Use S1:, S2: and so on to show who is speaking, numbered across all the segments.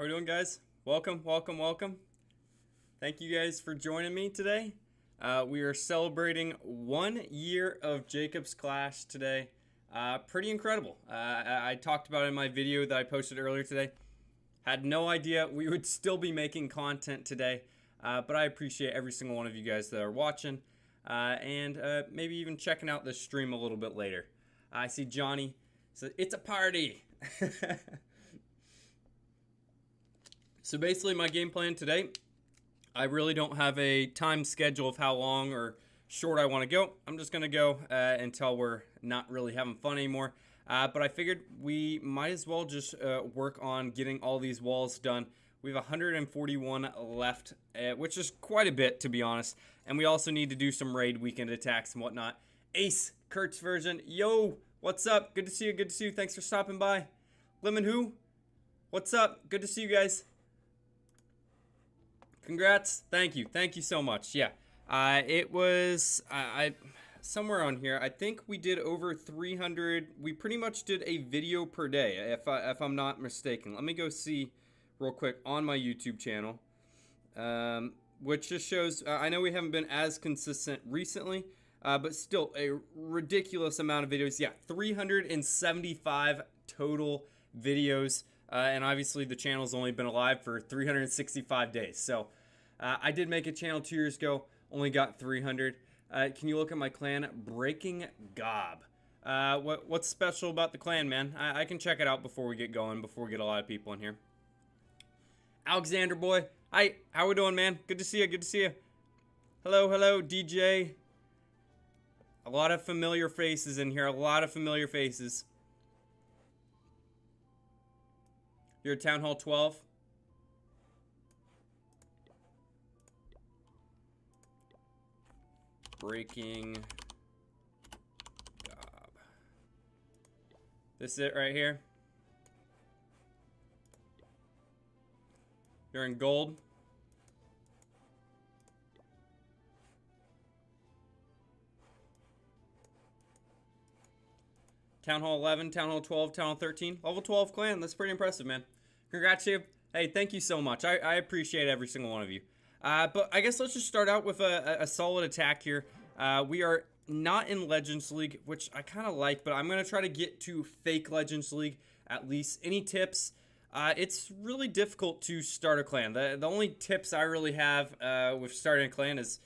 S1: How are we doing, guys? Welcome, welcome, welcome. Thank you guys for joining me today. We are celebrating 1 year of JacobsClash today. Pretty incredible. I talked about it in my video that I posted earlier today. Had no idea we would still be making content today, but I appreciate every single one of you guys that are watching and maybe even checking out this stream a little bit later. I see Johnny says, it's a party. So basically my game plan today, I really don't have a time schedule of how long or short I want to go. I'm just going to go until we're not really having fun anymore. But I figured we might as well just work on getting all these walls done. We have 141 left, which is quite a bit, to be honest. And we also need to do some raid weekend attacks and whatnot. Ace, Kurt's version. Yo, what's up? Good to see you. Good to see you. Thanks for stopping by. Lemon Who? What's up? Good to see you guys. Congrats. Thank you. Thank you so much. Yeah. It was somewhere on here. I think we did over 300. We pretty much did a video per day, if I'm not mistaken. Let me go see real quick on my YouTube channel, which just shows, I know we haven't been as consistent recently, but still a ridiculous amount of videos. Yeah, 375 total videos. And obviously the channel's only been alive for 365 days. So I did make a channel 2 years ago, only got 300. Can you look at my clan? Breaking Gob. What's special about the clan, man? I can check it out before we get going, before we get a lot of people in here. Alexander boy. Hi, how we doing, man? Good to see you, good to see you. Hello, hello, DJ. A lot of familiar faces in here, a lot of familiar faces. You're at Town Hall 12. Breaking Gob. This is it right here. You're in gold. Town Hall 11, Town Hall 12, Town Hall 13. Level 12 clan. That's pretty impressive, man. Congrats to you. Hey, thank you so much. I appreciate every single one of you. But I guess let's just start out with a solid attack here. We are not in Legends League, which I kind of like, but I'm going to try to get to fake Legends League at least. Any tips? It's really difficult to start a clan. The only tips I really have with starting a clan is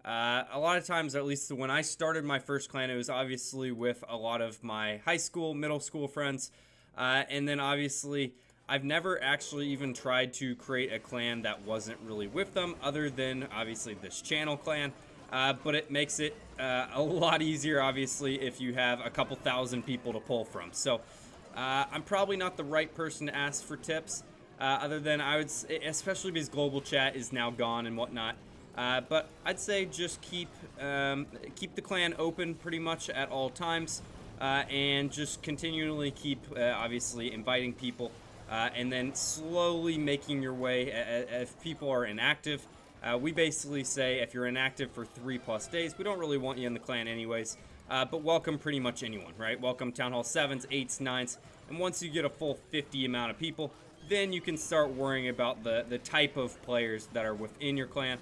S1: a lot of times, at least when I started my first clan, it was obviously with a lot of my high school, middle school friends. And then obviously, I've never actually even tried to create a clan that wasn't really with them, other than obviously this channel clan. But it makes it a lot easier, obviously, if you have a couple thousand people to pull from. So I'm probably not the right person to ask for tips, other than I would, especially because global chat is now gone and whatnot. But I'd say just keep the clan open pretty much at all times, and just continually keep obviously inviting people. And then slowly making your way. If people are inactive, we basically say if you're inactive for 3+ days, we don't really want you in the clan anyways, but welcome pretty much anyone, right? Welcome Town Hall 7s, 8s, 9s, and once you get a full 50 amount of people, then you can start worrying about the type of players that are within your clan.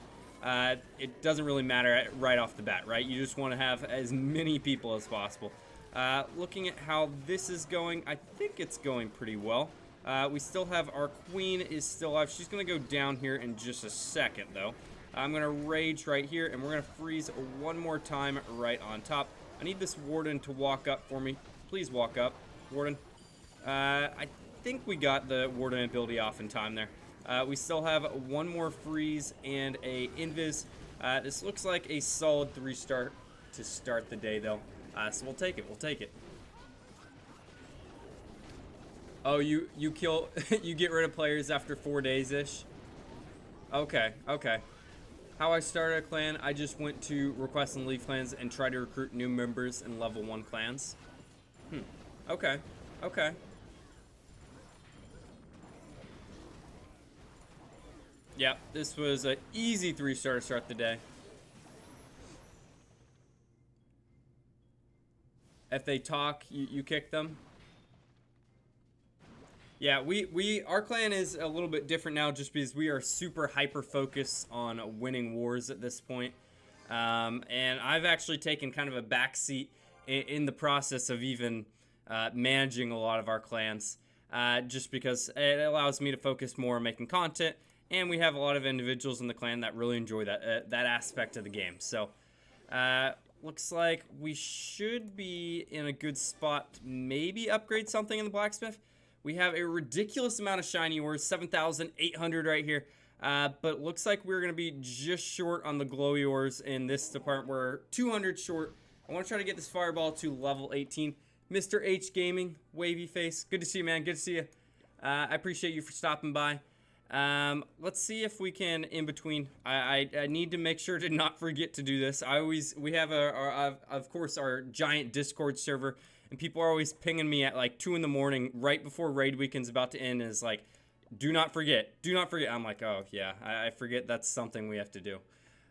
S1: It doesn't really matter right off the bat, right? You just want to have as many people as possible. Looking at how this is going, I think it's going pretty well. We still have our queen is still alive. She's going to go down here in just a second, though. I'm going to rage right here, and we're going to freeze one more time right on top. I need this warden to walk up for me. Please walk up, warden. I think we got the warden ability off in time there. We still have one more freeze and a invis. This looks like a solid 3-star to start the day, though. So we'll take it. We'll take it. Oh, you kill, you get rid of players after 4 days-ish? Okay, okay. How I started a clan, I just went to request and leave clans and try to recruit new members in level 1 clans. Okay, okay. Yeah, this was an easy 3-star to start the day. If they talk, you kick them. Yeah, our clan is a little bit different now just because we are super hyper focused on winning wars at this point. And I've actually taken kind of a backseat in the process of even managing a lot of our clans, just because it allows me to focus more on making content, and we have a lot of individuals in the clan that really enjoy that aspect of the game. So looks like we should be in a good spot to maybe upgrade something in the blacksmith. We have a ridiculous amount of shiny ores, 7,800 right here. But looks like we're going to be just short on the glowy ores in this department. We're 200 short. I want to try to get this fireball to level 18. Mr. H Gaming, wavy face. Good to see you, man. Good to see you. I appreciate you for stopping by. Let's see if we can, in between, I need to make sure to not forget to do this. We have of course, our giant Discord server. And people are always pinging me at like 2 in the morning right before raid weekend's about to end. And it's like, do not forget. Do not forget. I'm like, oh, yeah, I forget that's something we have to do.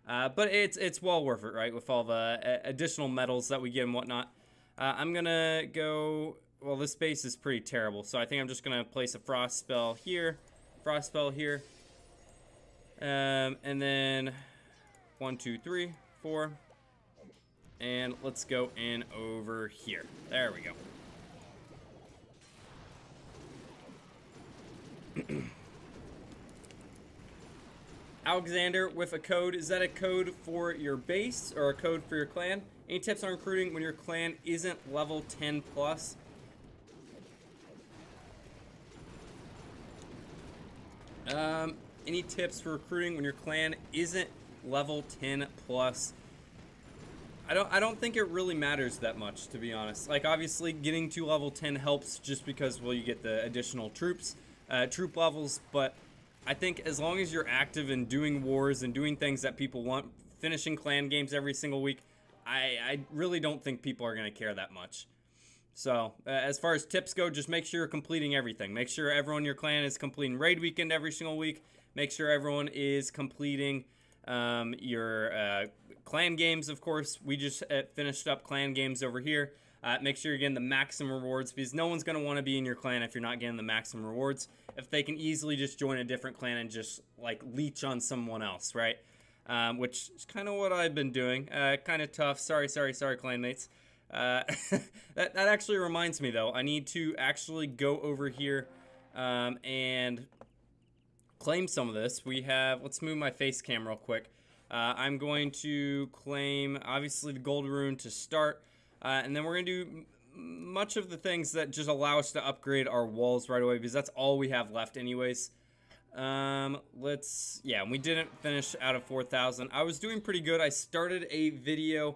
S1: But it's well worth it, right? With all the additional medals that we get and whatnot. I'm going to go... Well, this base is pretty terrible. So I think I'm just going to place a frost spell here. Frost spell here. And then 1, 2, 3, 4... And let's go in over here. There we go. Alexander with a code. Is that a code for your base or a code for your clan? Any tips on recruiting when your clan isn't level 10 plus? Any tips for recruiting when your clan isn't level 10 plus? I don't think it really matters that much, to be honest. Like, obviously, getting to level 10 helps just because, well, you get the additional troops, troop levels. But I think as long as you're active and doing wars and doing things that people want, finishing clan games every single week, I really don't think people are going to care that much. So, as far as tips go, just make sure you're completing everything. Make sure everyone in your clan is completing raid weekend every single week. Make sure everyone is completing your clan games, of course. We just finished up clan games over here. Make sure you're getting the maximum rewards, because no one's going to want to be in your clan if you're not getting the maximum rewards. If they can easily just join a different clan and just like leech on someone else, right? Which is kind of what I've been doing. Kind of tough. Sorry, clanmates. That actually reminds me, though. I need to actually go over here and claim some of this. We have... Let's move my face cam real quick. I'm going to claim, obviously, the gold rune to start. And then we're going to do much of the things that just allow us to upgrade our walls right away, because that's all we have left anyways. Yeah, we didn't finish out of 4,000. I was doing pretty good. I started a video.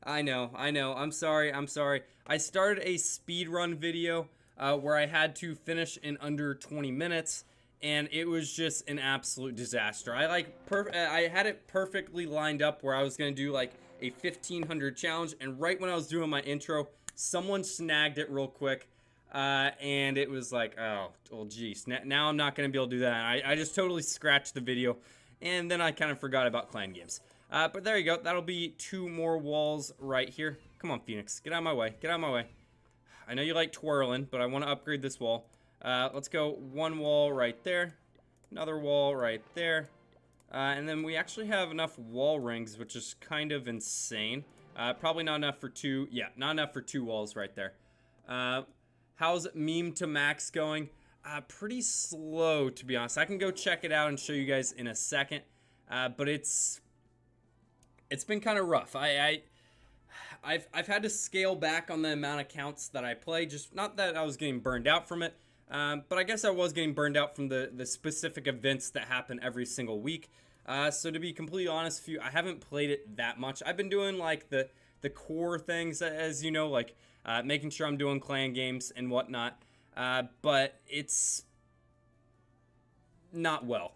S1: I know. I'm sorry. I started a speedrun video where I had to finish in under 20 minutes. And it was just an absolute disaster. I had it perfectly lined up where I was going to do like a 1,500 challenge. And right when I was doing my intro, someone snagged it real quick. And it was like, oh, well, geez. Now I'm not going to be able to do that. I just totally scratched the video. And then I kind of forgot about clan games. But there you go. That'll be 2 more walls right here. Come on, Phoenix. Get out of my way. Get out of my way. I know you like twirling, but I want to upgrade this wall. Let's go 1 wall right there, another wall right there, and then we actually have enough wall rings, which is kind of insane. Probably not enough for 2, yeah, not enough for 2 walls right there. How's meme to max going? Pretty slow, to be honest. I can go check it out and show you guys in a second, but it's been kind of rough. I've had to scale back on the amount of counts that I play, just not that I was getting burned out from it. But I guess I was getting burned out from the specific events that happen every single week. So to be completely honest with you, I haven't played it that much. I've been doing like the core things, as you know, like making sure I'm doing clan games and whatnot. But it's not well.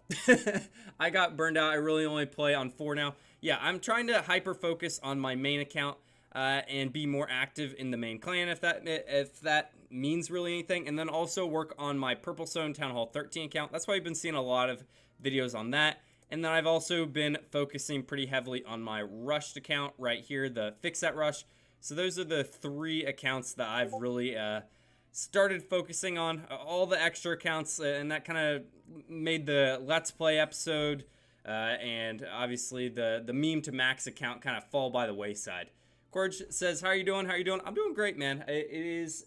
S1: I got burned out. I really only play on 4 now. Yeah, I'm trying to hyper focus on my main account and be more active in the main clan, if that means really anything, and then also work on my Purple Stone Town Hall 13 account. That's why I've been seeing a lot of videos on that. And then I've also been focusing pretty heavily on my Rushed account right here, the Fix That Rush. So those are the 3 accounts that I've really started focusing on all the extra accounts, and that kind of made the Let's Play episode and obviously the meme to max account kind of fall by the wayside. Corge says, how are you doing? How are you doing? I'm doing great, man. It is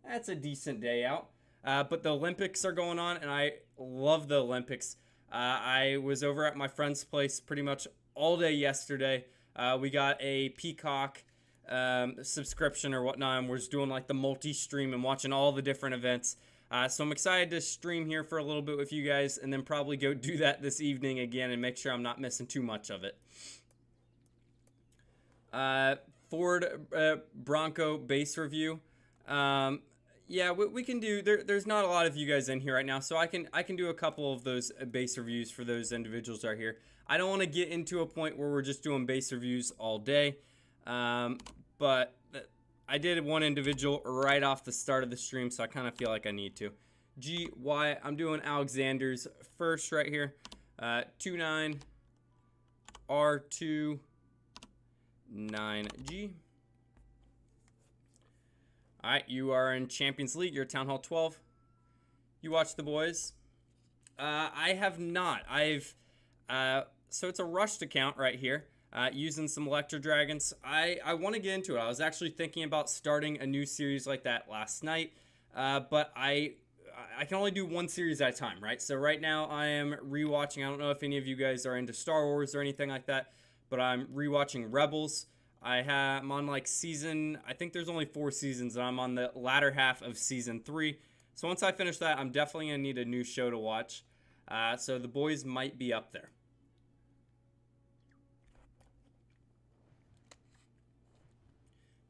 S1: that's a decent day out. But the Olympics are going on, and I love the Olympics. I was over at my friend's place pretty much all day yesterday. We got a Peacock subscription or whatnot, and we're just doing like the multi-stream and watching all the different events. So I'm excited to stream here for a little bit with you guys, and then probably go do that this evening again and make sure I'm not missing too much of it. Ford Bronco base review. Yeah, we can do. There's not a lot of you guys in here right now, so I can do a couple of those base reviews for those individuals that are here. I don't want to get into a point where we're just doing base reviews all day, but I did one individual right off the start of the stream, so I kind of feel like I need to. GY, I'm doing Alexander's first right here. 29 R2 9G. All right, you are in Champions League. You're Town Hall 12. You watch the boys. I have not. So it's a rushed account right here, using some Electro Dragons. I want to get into it. I was actually thinking about starting a new series like that last night, but I can only do one series at a time, right? So right now I am rewatching. I don't know if any of you guys are into Star Wars or anything like that, but I'm rewatching Rebels. I'm on like season, I think there's only 4 seasons, and I'm on the latter half of season 3. So once I finish that, I'm definitely going to need a new show to watch. So the boys might be up there.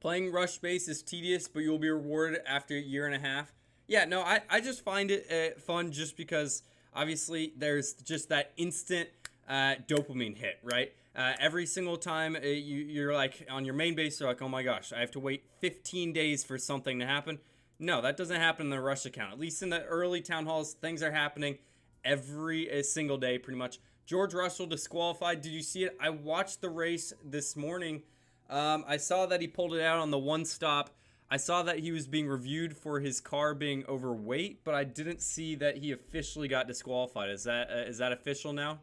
S1: Playing Rush Base is tedious, but you'll be rewarded after a year and a half. Yeah, no, I just find it fun just because obviously there's just that instant dopamine hit, right? Every single time you're like on your main base, you're like, oh my gosh, I have to wait 15 days for something to happen. No, that doesn't happen in the Rush account. At least in the early town halls, things are happening every single day pretty much. George Russell disqualified. Did you see it? I watched the race this morning. I saw that he pulled it out on the one stop. I saw that he was being reviewed for his car being overweight, but I didn't see that he officially got disqualified. Is that official now?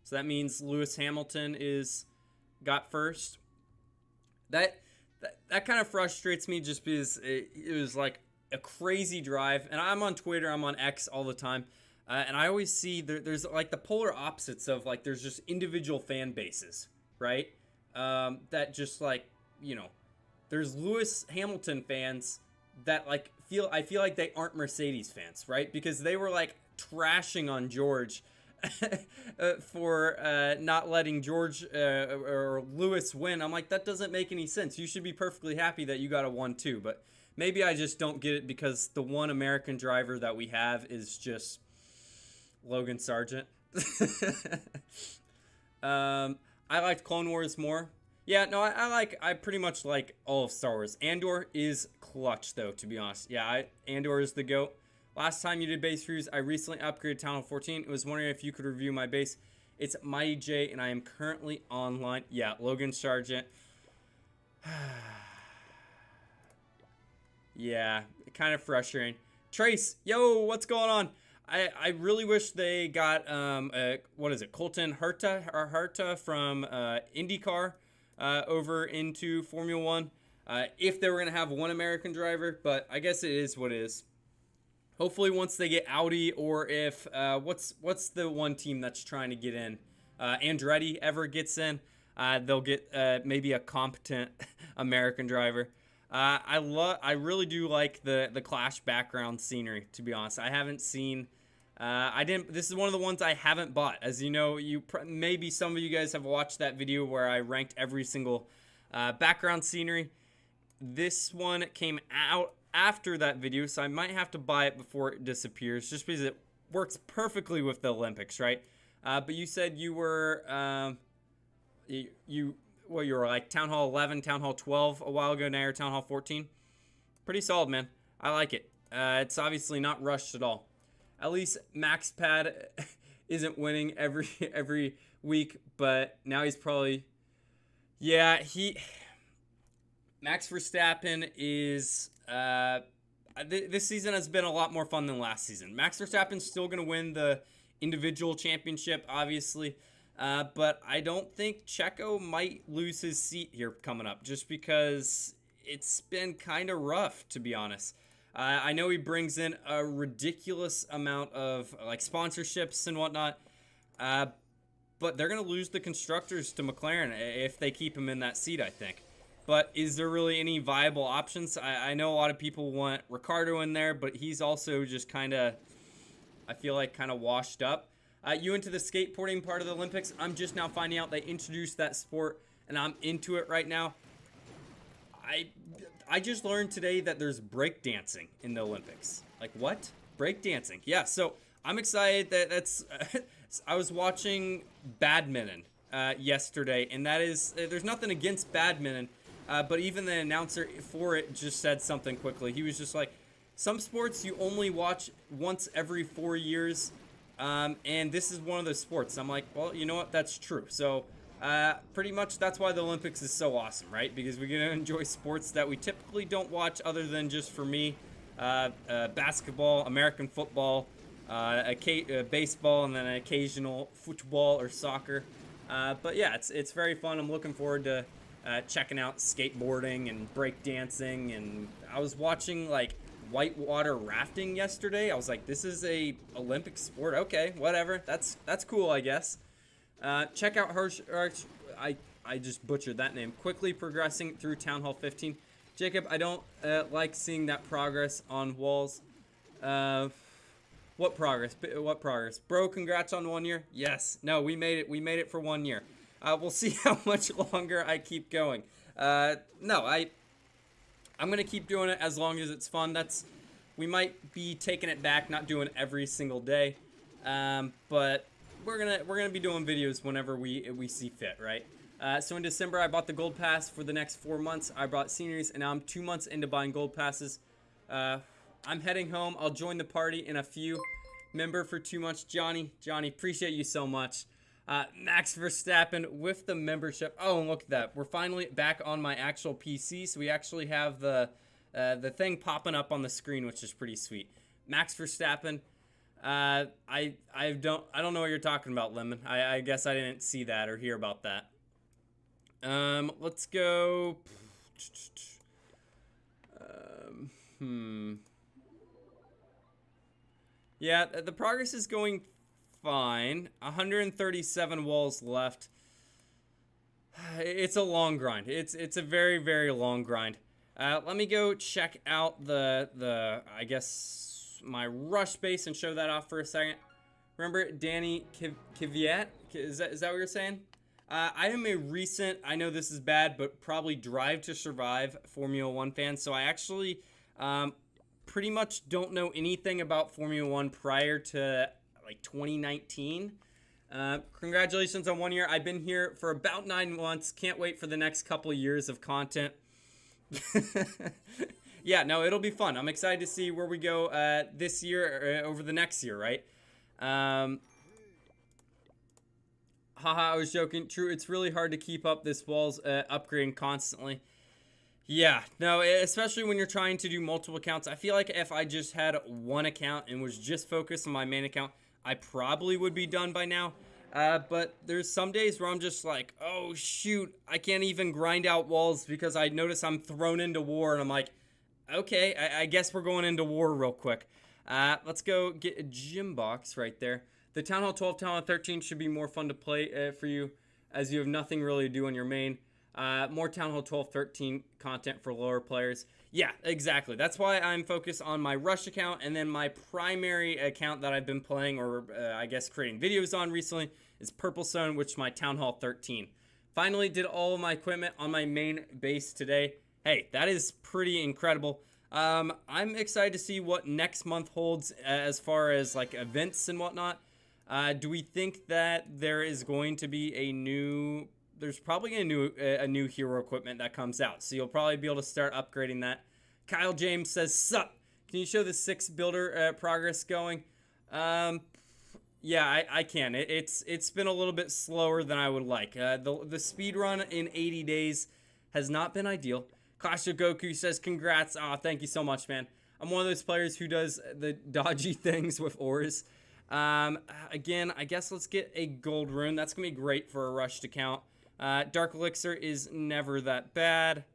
S1: So that means Lewis Hamilton got first. That kind of frustrates me just because it was like a crazy drive. And I'm on Twitter, I'm on X all the time. And I always see there's like the polar opposites of like there's just individual fan bases, right? That just like, there's Lewis Hamilton fans that like I feel like they aren't Mercedes fans, right? Because they were like trashing on George for not letting George or Lewis win. I'm like, that doesn't make any sense. You should be perfectly happy that you got a 1-2, but maybe I just don't get it because the one American driver that we have is just Logan Sargent. I liked Clone Wars more. Yeah, no, I pretty much like all of Star Wars. Andor is clutch though, to be honest. Yeah, Andor is the GOAT. Last time you did base reviews, I recently upgraded Town Hall 14. I was wondering if you could review my base. It's Mighty J, and I am currently online. Yeah, Logan Sargent. Yeah, kind of frustrating. Trace, yo, what's going on? I really wish they got, what is it, Colton Herta from IndyCar over into Formula 1. If they were going to have one American driver, but I guess it is what it is. Hopefully once they get Audi, or if what's the one team that's trying to get in, Andretti ever gets in, they'll get maybe a competent American driver. I really do like the Clash background scenery, to be honest. I haven't seen this is one of the ones I haven't bought. As you know, maybe some of you guys have watched that video where I ranked every single background scenery. This one came out after that video, so I might have to buy it before it disappears, just because it works perfectly with the Olympics, right? But you said you were you were like Town Hall 11, Town Hall 12 a while ago. Now you're Town Hall 14. Pretty solid, man. I like it. It's obviously not rushed at all. At least MaxPad isn't winning every week, but now he's probably, yeah, Max Verstappen is this season has been a lot more fun than last season. Max Verstappen's still going to win the individual championship, obviously, but I don't think Checo might lose his seat here coming up, just because it's been kind of rough, to be honest. I know he brings in a ridiculous amount of like sponsorships and whatnot, but they're going to lose the constructors to McLaren if they keep him in that seat, I think. But is there really any viable options? I know a lot of people want Ricardo in there, but he's also just kind of, I feel like, kind of washed up. You into the skateboarding part of the Olympics? I'm just now finding out they introduced that sport, and I'm into it right now. I just learned today that there's breakdancing in the Olympics. Like, what? Breakdancing. Yeah, so I'm excited that's... I was watching badminton yesterday, and that is... There's nothing against badminton, but even the announcer for it just said something quickly. He was just like, some sports you only watch once every 4 years, and this is one of those sports. I'm like, well, you know what? That's true. So... pretty much that's why the Olympics is so awesome, right? Because we get to enjoy sports that we typically don't watch other than just for me. Basketball, American football, baseball, and then an occasional football or soccer. But yeah, it's very fun. I'm looking forward to checking out skateboarding and breakdancing. And I was watching like whitewater rafting yesterday. I was like, this is a Olympic sport. Okay, whatever. That's cool, I guess. Check out Hirsch. I just butchered that name. Quickly progressing through Town Hall 15. Jacob, I don't like seeing that progress on walls. What progress? What progress? Bro, congrats on 1 year. Yes. No, we made it. We made it for 1 year. We'll see how much longer I keep going. No, I'm gonna keep doing it as long as it's fun. We might be taking it back, not doing every single day, but. We're gonna be doing videos whenever we see fit, right? So in December, I bought the gold pass for the next 4 months. I brought seniors, and now I'm 2 months into buying gold passes. I'm heading home. I'll join the party in a few. Member for 2 months, Johnny, appreciate you so much. Max Verstappen with the membership. Oh, and look at that. We're finally back on my actual PC, so we actually have the thing popping up on the screen, which is pretty sweet. Max Verstappen. I don't know what you're talking about, Lemon. I guess I didn't see that or hear about that. Let's go. Yeah, the progress is going fine. 137 walls left. It's a long grind. It's a very, very long grind. Let me go check out the I guess my rush base and show that off for a second. Remember Danny Kvyat? Is that what you're saying? I am a recent, I know this is bad, but probably Drive to Survive Formula 1 fan. So I actually pretty much don't know anything about Formula 1 prior to like 2019. Congratulations on 1 year. I've been here for about 9 months. Can't wait for the next couple of years of content. Yeah, no, it'll be fun. I'm excited to see where we go this year or over the next year, right? Haha, I was joking. True, it's really hard to keep up this wall's upgrading constantly. Yeah, no, especially when you're trying to do multiple accounts. I feel like if I just had one account and was just focused on my main account, I probably would be done by now. But there's some days where I'm just like, oh, shoot, I can't even grind out walls because I notice I'm thrown into war, and I'm like, okay, I guess we're going into war real quick. Let's go get a gym box right there. The Town Hall 12, Town Hall 13 should be more fun to play for you, as you have nothing really to do on your main. More Town Hall 12, 13 content for lower players. Yeah, exactly. That's why I'm focused on my Rush account, and then my primary account that I've been playing, or I guess creating videos on recently, is Purple Zone, which is my Town Hall 13. Finally did all of my equipment on my main base today. Hey, that is pretty incredible. I'm excited to see what next month holds as far as like events and whatnot. Do we think that there is going to be there's probably a new hero equipment that comes out, so you'll probably be able to start upgrading that. Kyle James says, sup, can you show the 6 builder progress going? Yeah, I can. It's been a little bit slower than I would like. The speed run in 80 days has not been ideal. Clash of Goku says, congrats. Aw, thank you so much, man. I'm one of those players who does the dodgy things with ors. Again, I guess let's get a gold rune. That's going to be great for a rushed account. Dark Elixir is never that bad.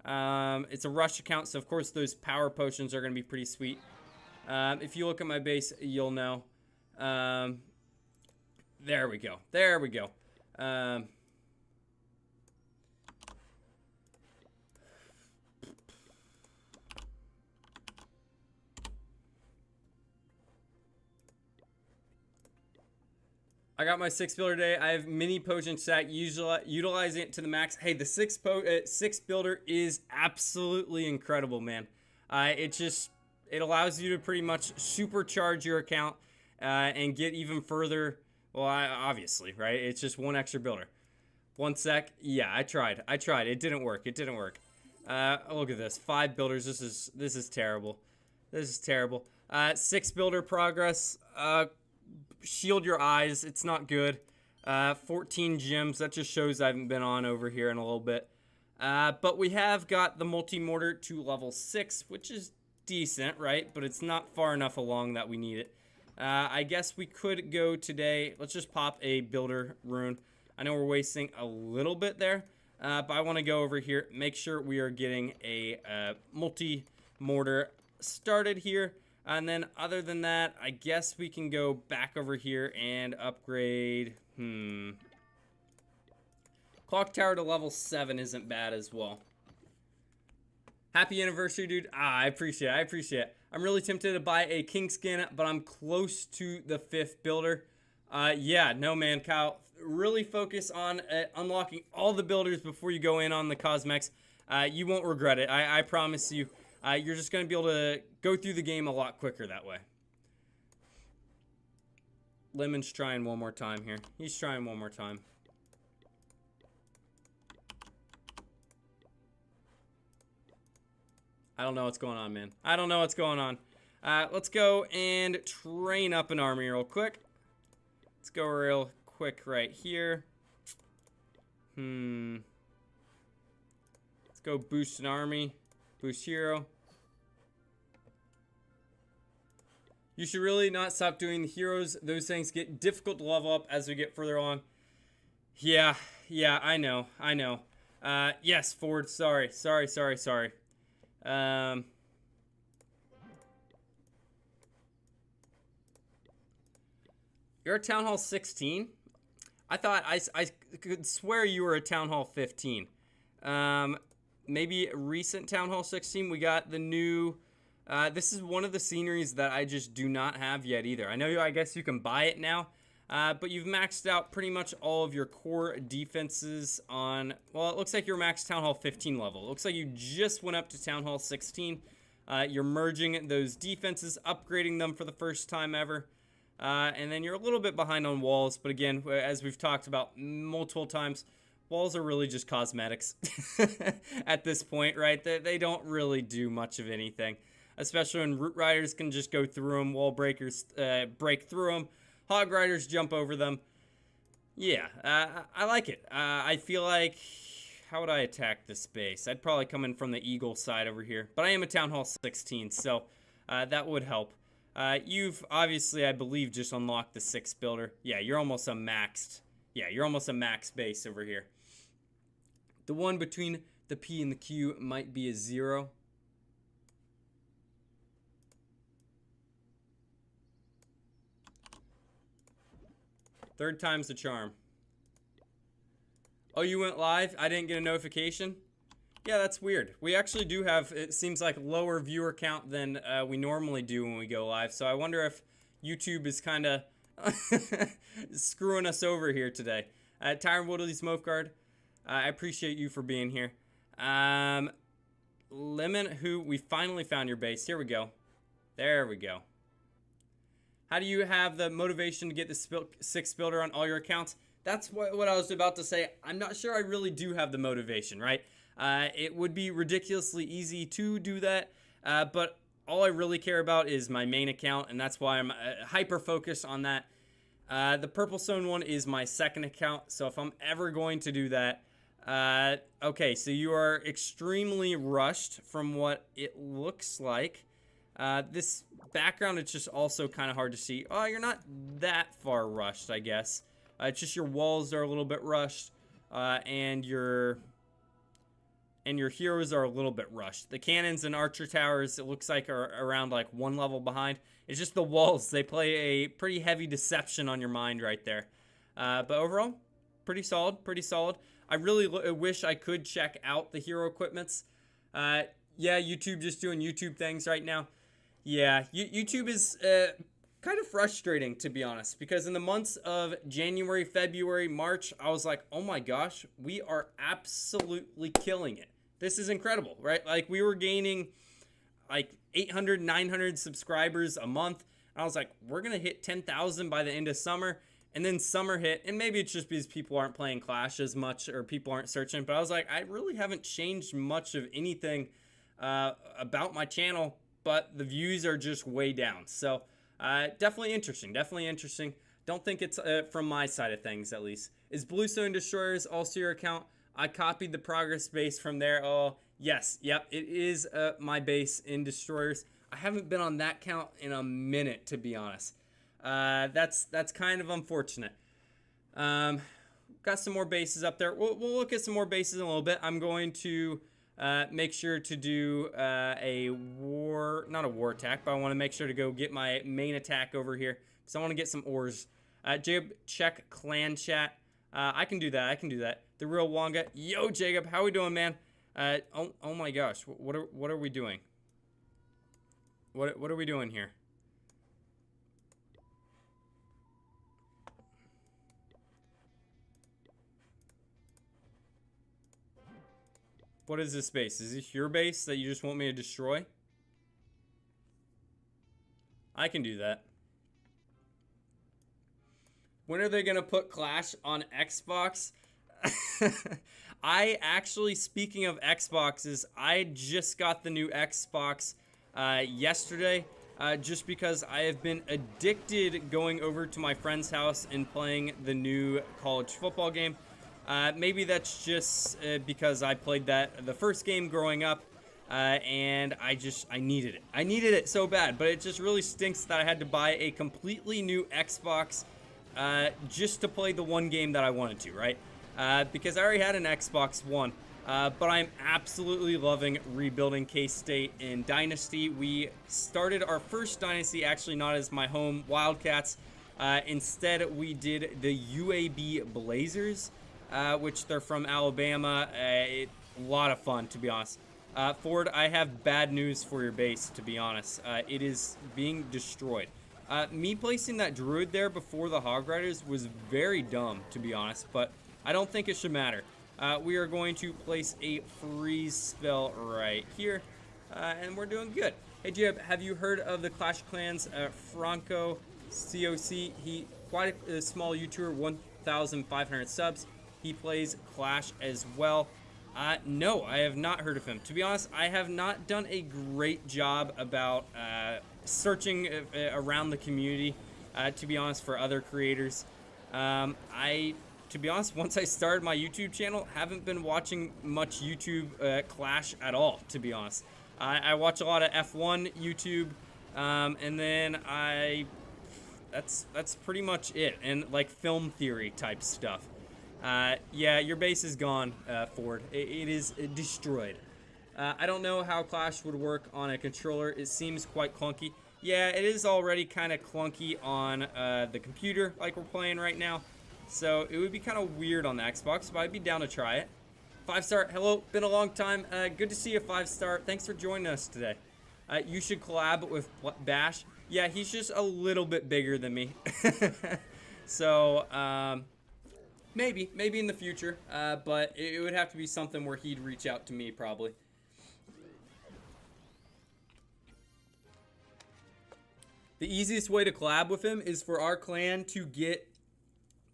S1: It's a rush account, so of course those power potions are going to be pretty sweet. If you look at my base, you'll know. There we go. There we go. I got my 6 builder today. I have mini potion stack, utilizing it to the max. Hey, the 6 builder is absolutely incredible, man. It allows you to pretty much supercharge your account and get even further. Well, obviously, right? It's just one extra builder. 1 sec. Yeah, I tried. It didn't work. Look at this. 5 builders. This is terrible. This is terrible. 6 builder progress. Shield your eyes. It's not good. 14 gems. That just shows I haven't been on over here in a little bit. But we have got the multi-mortar to level 6, which is decent, right? But it's not far enough along that we need it. I guess we could go today. Let's just pop a builder rune. I know we're wasting a little bit there, but I want to go over here, make sure we are getting a multi-mortar started here. And then other than that, I guess we can go back over here and upgrade. Clock tower to level 7 isn't bad as well. Happy anniversary, dude. I appreciate it. I'm really tempted to buy a king skin, but I'm close to the 5th builder. Yeah, no, man, Kyle. Really focus on unlocking all the builders before you go in on the cosmetics. You won't regret it. I promise you. You're just going to be able to go through the game a lot quicker that way. Lemon's trying one more time here. He's trying one more time. I don't know what's going on, man. I don't know what's going on. Let's go and train up an army real quick. Let's go real quick right here. Let's go boost an army. Boost hero. You should really not stop doing the heroes. Those things get difficult to level up as we get further along. Yeah, I know. Yes, Ford, sorry. You're a Town Hall 16? I thought, I could swear you were a Town Hall 15. Maybe recent Town Hall 16. We got the new... this is one of the sceneries that I just do not have yet either. I guess you can buy it now, but you've maxed out pretty much all of your core defenses on... Well, it looks like you're maxed Town Hall 15 level. It looks like you just went up to Town Hall 16. You're merging those defenses, upgrading them for the first time ever. And then you're a little bit behind on walls, but again, as we've talked about multiple times, walls are really just cosmetics at this point, right? They don't really do much of anything, especially when Root Riders can just go through them, Wall Breakers break through them, Hog Riders jump over them. Yeah, I like it. I feel like, how would I attack this base? I'd probably come in from the Eagle side over here, but I am a Town Hall 16, so that would help. You've obviously, I believe, just unlocked the 6th builder. Yeah, you're almost a maxed. Yeah, you're almost a max base over here. The one between the P and the Q might be a 0. Third time's the charm. Oh, you went live? I didn't get a notification? Yeah, that's weird. We actually do have, it seems like, lower viewer count than we normally do when we go live. So I wonder if YouTube is kind of screwing us over here today. Tyron Woodley's Mofguard, I appreciate you for being here. Lemon, who we finally found your base. Here we go. There we go. How do you have the motivation to get the 6th builder on all your accounts? That's what I was about to say. I'm not sure I really do have the motivation, right? It would be ridiculously easy to do that, but all I really care about is my main account, and that's why I'm hyper-focused on that. The Purple Stone one is my 2nd account, so if I'm ever going to do that, Okay, so you are extremely rushed from what it looks like. This background, it's just also kind of hard to see. Oh, you're not that far rushed, I guess. It's just your walls are a little bit rushed, and your heroes are a little bit rushed. The cannons and archer towers, it looks like, are around like one level behind. It's just the walls. They play a pretty heavy deception on your mind right there. But overall, pretty solid, pretty solid. I really wish I could check out the hero equipments. Yeah, YouTube just doing YouTube things right now. Yeah, YouTube is kind of frustrating, to be honest, because in the months of January, February, March, I was like, oh my gosh, we are absolutely killing it. This is incredible, right? Like, we were gaining like 800, 900 subscribers a month. I was like, we're going to hit 10,000 by the end of summer. And then summer hit, and maybe it's just because people aren't playing Clash as much or people aren't searching. But I was like, I really haven't changed much of anything about my channel, but the views are just way down. So definitely interesting, definitely interesting. Don't think it's from my side of things, at least. Is Bluestone Destroyers also your account? I copied the progress base from there. Oh, yes, yep, it is my base in Destroyers. I haven't been on that count in a minute, to be honest. That's kind of unfortunate. Got some more bases up there. We'll look at some more bases in a little bit. I'm going to make sure to do not a war attack, but I want to make sure to go get my main attack over here because I want to get some ores. Jacob, check clan chat. I can do that. I can do that. The real Wonga. Yo, Jacob, how we doing, man? Oh my gosh, what are we doing? What are we doing here? What is this base? Is this your base that you just want me to destroy? I can do that. When are they going to put Clash on Xbox? I actually, speaking of Xboxes, I just got the new Xbox yesterday. Just because I have been addicted going over to my friend's house and playing the new college football game. Maybe that's just because I played the first game growing up, and I needed it. I needed it so bad, but it just really stinks that I had to buy a completely new Xbox just to play the one game that I wanted to, right? Because I already had an Xbox One, but I'm absolutely loving rebuilding K-State in Dynasty. We started our first Dynasty, actually not as my home Wildcats. Instead, we did the UAB Blazers. Which they're from Alabama. A lot of fun, to be honest. Ford, I have bad news for your base, to be honest. It is being destroyed. Me placing that druid there before the Hog Riders was very dumb, to be honest, but I don't think it should matter. We are going to place a freeze spell right here, and we're doing good. Hey, Jeb, have you heard of the Clash of Clans Franco COC? He quite a small YouTuber, 1,500 subs. He plays Clash as well. No, I have not heard of him. To be honest, I have not done a great job about searching around the community, to be honest, for other creators. To be honest, once I started my YouTube channel, haven't been watching much YouTube Clash at all, to be honest. I watch a lot of F1 YouTube, and then that's pretty much it, and like film theory type stuff. Yeah, your base is gone, Ford. It is destroyed. I don't know how Clash would work on a controller. It seems quite clunky. Yeah, it is already kind of clunky on the computer like we're playing right now. So it would be kind of weird on the Xbox, but I'd be down to try it. 5-star, hello, been a long time. Good to see you, 5-star. Thanks for joining us today. You should collab with Bash. Yeah, he's just a little bit bigger than me. So, maybe in the future, but it would have to be something where he'd reach out to me, probably. The easiest way to collab with him is for our clan to get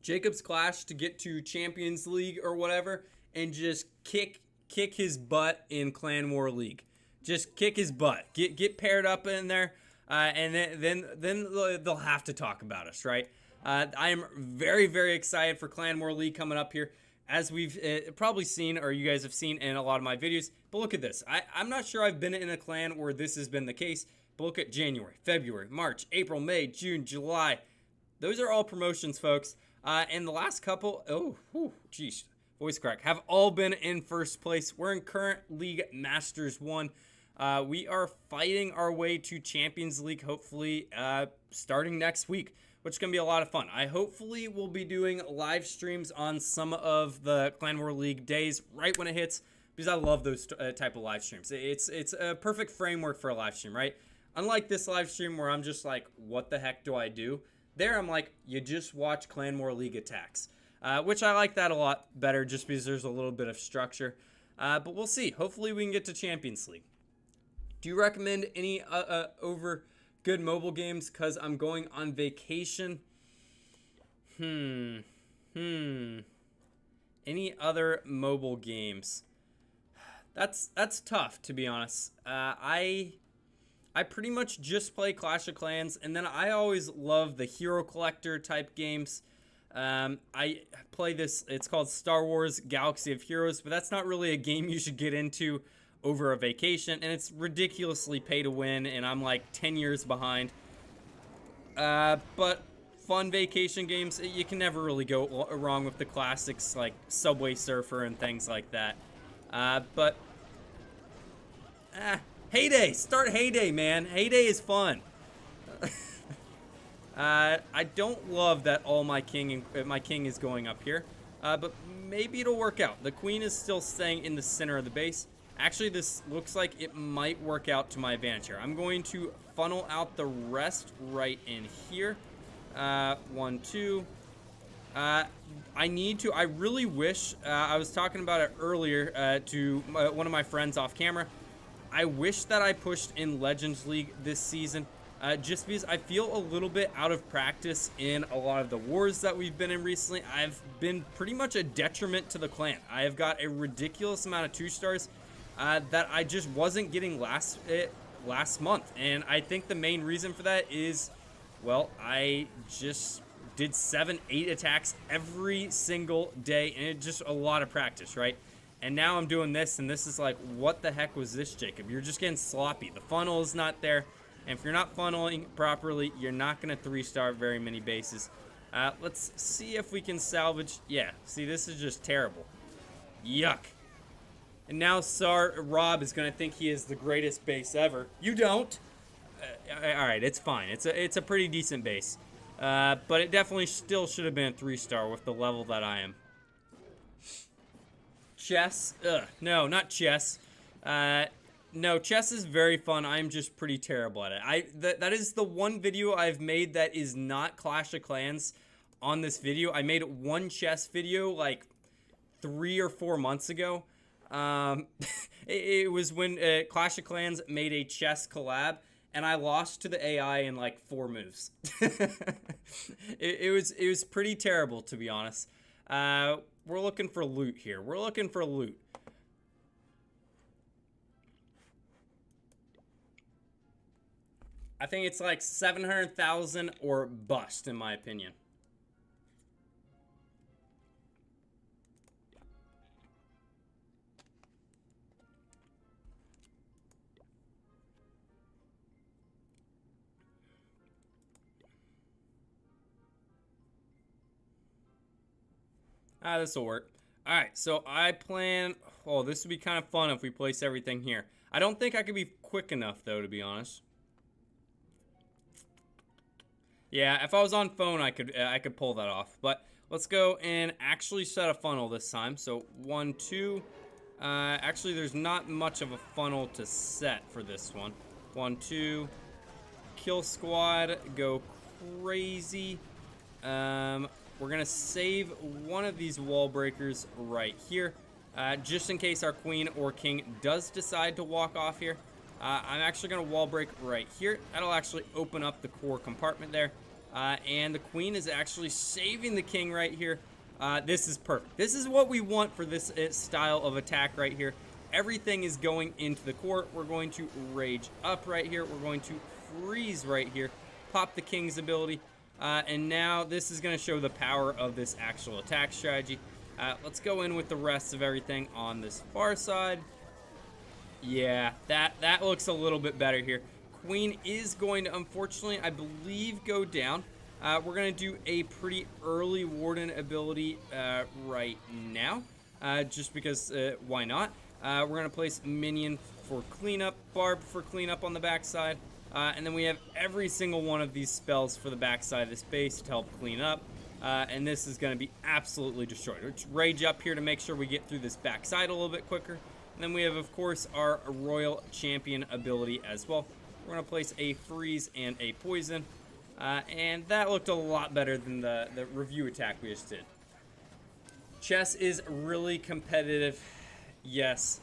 S1: JacobsClash to get to Champions League or whatever, and just kick his butt in Clan War League. Just kick his butt. Get paired up in there, and then they'll have to talk about us, right? I am very, very excited for Clan War League coming up here. as we've probably seen, or you guys have seen in a lot of my videos. But look at this. I'm not sure I've been in a clan where this has been the case. But look at January, February, March, April, May, June, July. Those are all promotions, folks. And the last couple, geez, voice crack, have all been in first place. We're in current League Masters 1. We are fighting our way to Champions League, hopefully starting next week, which is going to be a lot of fun. I hopefully will be doing live streams on some of the Clan War League days right when it hits, because I love those type of live streams. It's a perfect framework for a live stream, right? Unlike this live stream where I'm just like, what the heck do I do? There I'm like, you just watch Clan War League attacks, which I like that a lot better just because there's a little bit of structure. But we'll see. Hopefully we can get to Champions League. Do you recommend any over good mobile games? Because I'm going on vacation. Any other mobile games? That's tough, to be honest. I pretty much just play Clash of Clans, and then I always love the hero collector type games. I play this, it's called Star Wars Galaxy of Heroes, but that's not really a game you should get into over a vacation, and it's ridiculously pay to win, and I'm like 10 years behind. But fun vacation games, you can never really go wrong with the classics like Subway Surfer and things like that. Heyday! Start Heyday, man. Heyday is fun. I don't love that all my king is going up here, but maybe it'll work out. The queen is still staying in the center of the base. Actually, this looks like it might work out to my advantage here. I'm going to funnel out the rest right in here. 1, 2. I really wish, I was talking about it earlier to one of my friends off camera. I wish that I pushed in Legends League this season, just because I feel a little bit out of practice in a lot of the wars that we've been in recently. I've been pretty much a detriment to the clan. I have got a ridiculous amount of 2-stars that I just wasn't getting last month, and I think the main reason for that is, well, I just did 7-8 attacks every single day, and it's just a lot of practice, right? And now I'm doing this, and this is like, what the heck was this, Jacob? You're just getting sloppy. The funnel is not there. And if you're not funneling properly, you're not going to 3-star very many bases. Let's see if we can salvage. Yeah, see, this is just terrible. Yuck. And now Rob is going to think he is the greatest base ever. You don't. All right, it's fine. It's a pretty decent base. But it definitely still should have been a 3-star with the level that I am. Chess? No, not chess. No, chess is very fun. I'm just pretty terrible at it. That is the one video I've made that is not Clash of Clans on this video. I made one chess video like 3 or 4 months ago. It was when Clash of Clans made a chess collab, and I lost to the AI in like 4 moves. It was pretty terrible, to be honest. We're looking for loot here. We're looking for loot. I think it's like 700,000 or bust, in my opinion. This will work. Alright, so I plan... Oh, this would be kind of fun if we place everything here. I don't think I could be quick enough, though, to be honest. Yeah, if I was on phone, I could pull that off. But let's go and actually set a funnel this time. So 1, 2. Actually, there's not much of a funnel to set for this one. 1, 2. Kill squad. Go crazy. We're going to save one of these wall breakers right here. Just in case our queen or king does decide to walk off here. I'm actually going to wall break right here. That'll actually open up the core compartment there. And the queen is actually saving the king right here. This is perfect. This is what we want for this style of attack right here. Everything is going into the core. We're going to rage up right here. We're going to freeze right here. Pop the king's ability. And now this is going to show the power of this actual attack strategy. Let's go in with the rest of everything on this far side. Yeah, that looks a little bit better here. Queen is going to, unfortunately, I believe, go down. We're going to do a pretty early Warden ability right now, just because why not? We're going to place Minion for cleanup, Barb for cleanup on the backside, and then we have every single one of these spells for the backside of this base to help clean up, and this is going to be absolutely destroyed. Let's Rage up here to make sure we get through this backside a little bit quicker. And then we have, of course, our Royal Champion ability as well. We're going to place a Freeze and a Poison. And that looked a lot better than the review attack we just did. Chess is really competitive. Yes.